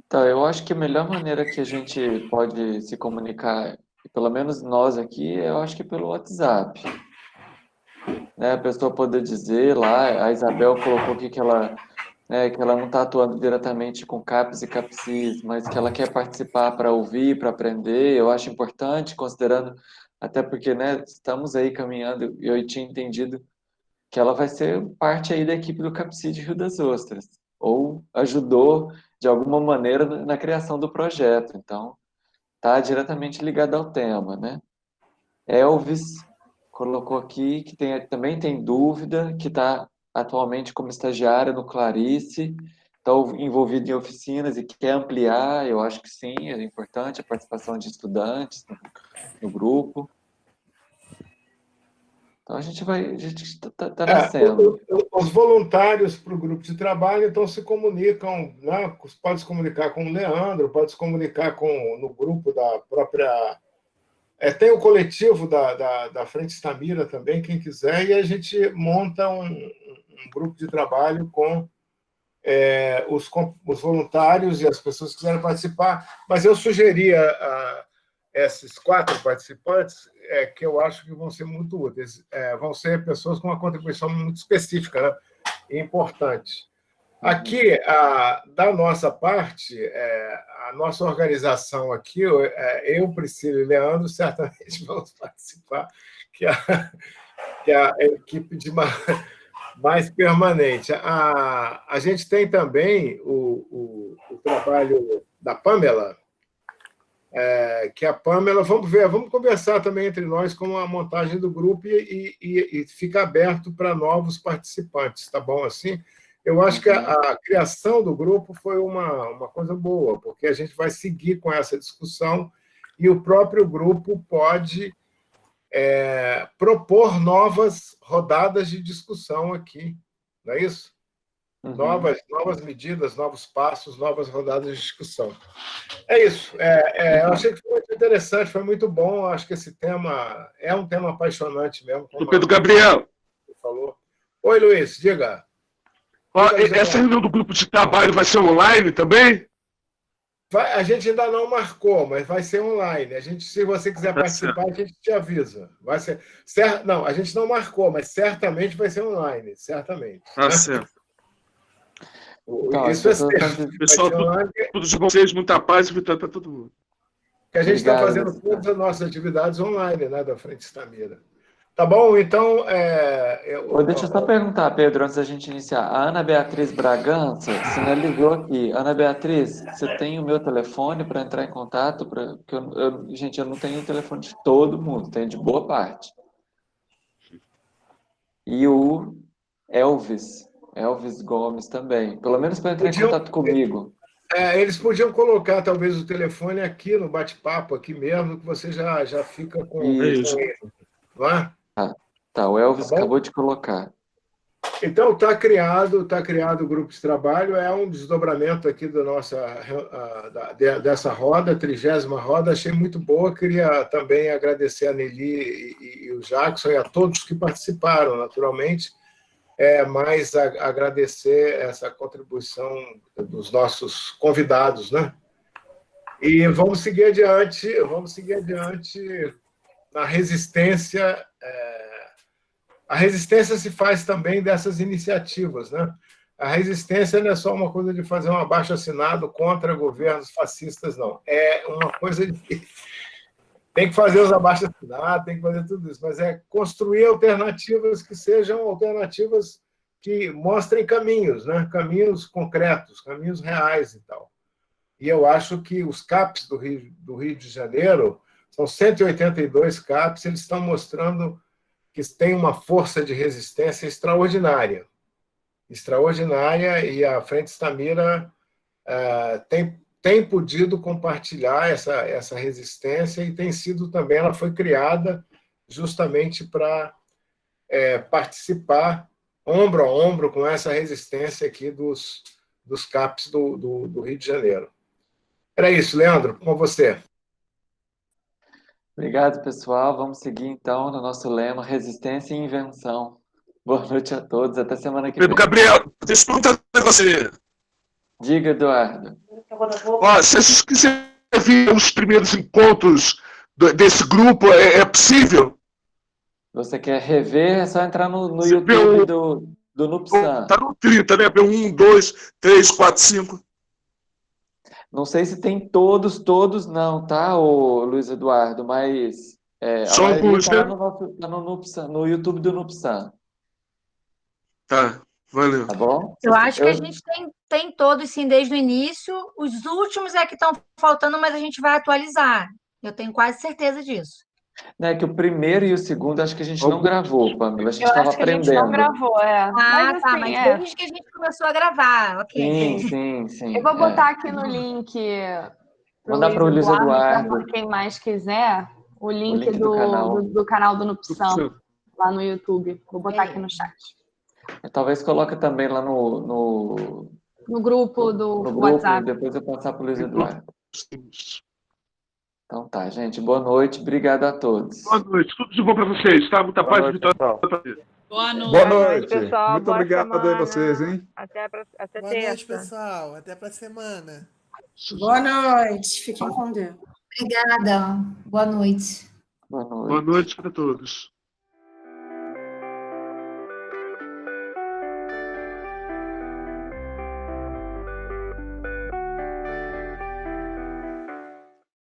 Então, eu acho que a melhor maneira que a gente pode se comunicar, pelo menos nós aqui, eu acho que pelo WhatsApp. Né? A pessoa poder dizer lá, a Isabel colocou aqui que ela, né, que ela não está atuando diretamente com CAPS e CAPSIS, mas que ela quer participar para ouvir, para aprender. Eu acho importante, considerando, até porque, né, estamos aí caminhando, e eu tinha entendido que ela vai ser parte aí da equipe do CAPSI de Rio das Ostras, ou ajudou de alguma maneira na criação do projeto. Então, está diretamente ligado ao tema, né? Elvis colocou aqui que também tem dúvida, que está atualmente como estagiária no Clarice, está envolvido em oficinas e quer ampliar. Eu acho que sim, é importante a participação de estudantes no grupo. Então a gente está nascendo. Os voluntários para o grupo de trabalho, então, se comunicam, né? Pode se comunicar com o Leandro, pode se comunicar no grupo da própria... tem o coletivo da Frente Stamira também, quem quiser, e a gente monta um grupo de trabalho com os voluntários e as pessoas que quiserem participar. Mas eu sugeria a esses 4 participantes que eu acho que vão ser muito úteis. Vão ser pessoas com uma contribuição muito específica, né? E importante. Aqui, da nossa parte, a nossa organização aqui, eu, Priscila e Leandro, certamente vamos participar, que é a equipe de mais permanente. A gente tem também o trabalho da Pamela, que a Pamela, vamos conversar também entre nós com a montagem do grupo e fica aberto para novos participantes, tá bom assim? Eu acho que a criação do grupo foi uma coisa boa, porque a gente vai seguir com essa discussão e o próprio grupo pode propor novas rodadas de discussão aqui, não é isso? Novas medidas, novos passos, novas rodadas de discussão. É isso. Eu achei que foi muito interessante, foi muito bom. Acho que esse tema é um tema apaixonante mesmo. O Pedro Gabriel. Falou. Oi, Luiz, diga. Essa reunião do grupo de trabalho vai ser online também? A gente ainda não marcou, mas vai ser online. Se você quiser participar, a gente te avisa. Vai ser. Não, a gente não marcou, mas certamente vai ser online. Certamente. Tá certo. Então, isso é certo. Pessoal, tudo de vocês, muita paz e vitória para todo mundo. Que a gente está fazendo todas as nossas atividades online, né, da Frente Stamira. Tá bom? Então... Deixa eu só perguntar, Pedro, antes da gente iniciar. A Ana Beatriz Bragança sinalizou aqui. Ana Beatriz, você tem o meu telefone para entrar em contato? Porque eu não tenho o telefone de todo mundo, tenho de boa parte. E o Elvis Gomes também. Pelo menos para entrar em contato comigo. Eles podiam colocar, talvez, o telefone aqui no bate-papo, aqui mesmo, que você já fica com isso. Não é? Tá, o Elvis acabou de colocar. Então, está criado o grupo de trabalho, é um desdobramento aqui dessa roda, 30ª roda, achei muito boa, queria também agradecer a Nelly e o Jackson e a todos que participaram, naturalmente, mas agradecer essa contribuição dos nossos convidados, né? E vamos seguir adiante na resistência. A resistência se faz também dessas iniciativas, né? A resistência não é só uma coisa de fazer um abaixo-assinado contra governos fascistas, não. É uma coisa de... Tem que fazer os abaixo-assinados, tem que fazer tudo isso, mas é construir alternativas que sejam alternativas que mostrem caminhos, né? Caminhos concretos, caminhos reais e tal. E eu acho que os CAPs do Rio de Janeiro, são 182 CAPs, eles estão mostrando que têm uma força de resistência extraordinária. Extraordinária, e a Frente Stamira tem podido compartilhar essa resistência e tem sido também, ela foi criada justamente para participar ombro a ombro com essa resistência aqui dos CAPs do Rio de Janeiro. Era isso, Leandro, com você. Obrigado, pessoal. Vamos seguir, então, no nosso lema Resistência e Invenção. Boa noite a todos. Até semana que Pedro vem. Gabriel, deixa eu perguntar um negócio aí. Diga, Eduardo. Ó, se vocês quiserem ver os primeiros encontros desse grupo, é possível? Você quer rever? É só entrar no Você vê YouTube o- do Nupsan. Tá no 30, né? B1, 2, 3, 4, 5. Não sei se tem todos não, tá, ô Luiz Eduardo? Mas a Só maioria alguns, tá lá né? tá no Nupsan, no YouTube do Nupsan, Tá, valeu. tá bom? Eu acho que a gente tem todos, sim, desde o início. Os últimos é que estão faltando, mas a gente vai atualizar. Eu tenho quase certeza disso. Né, que o primeiro e o segundo acho que a gente não gravou, Pamela. A gente Eu estava acho que a gente não aprendendo. gravou, é. Mas Tá, assim, mas é. desde que a gente começou a gravar, ok. Sim. Eu vou botar aqui no link Mandar pro Luiz Eduardo. para quem mais quiser, o link, link do canal. do canal do Nupsan, lá no YouTube. Vou botar aqui no chat. Talvez coloque também lá no grupo do grupo, WhatsApp. depois eu passar para o Luiz Eduardo. Então tá, gente. Boa noite. Obrigado a todos. Boa noite. Tudo de bom para vocês, tá? Muita paz e vitória. Boa noite. Boa noite. pessoal. Muito Boa obrigado semana. a vocês, hein? Até Boa terça. noite, pessoal. Até para semana. Boa noite. Fiquem com Deus. Obrigada. Boa noite. Boa noite. Boa noite para todos.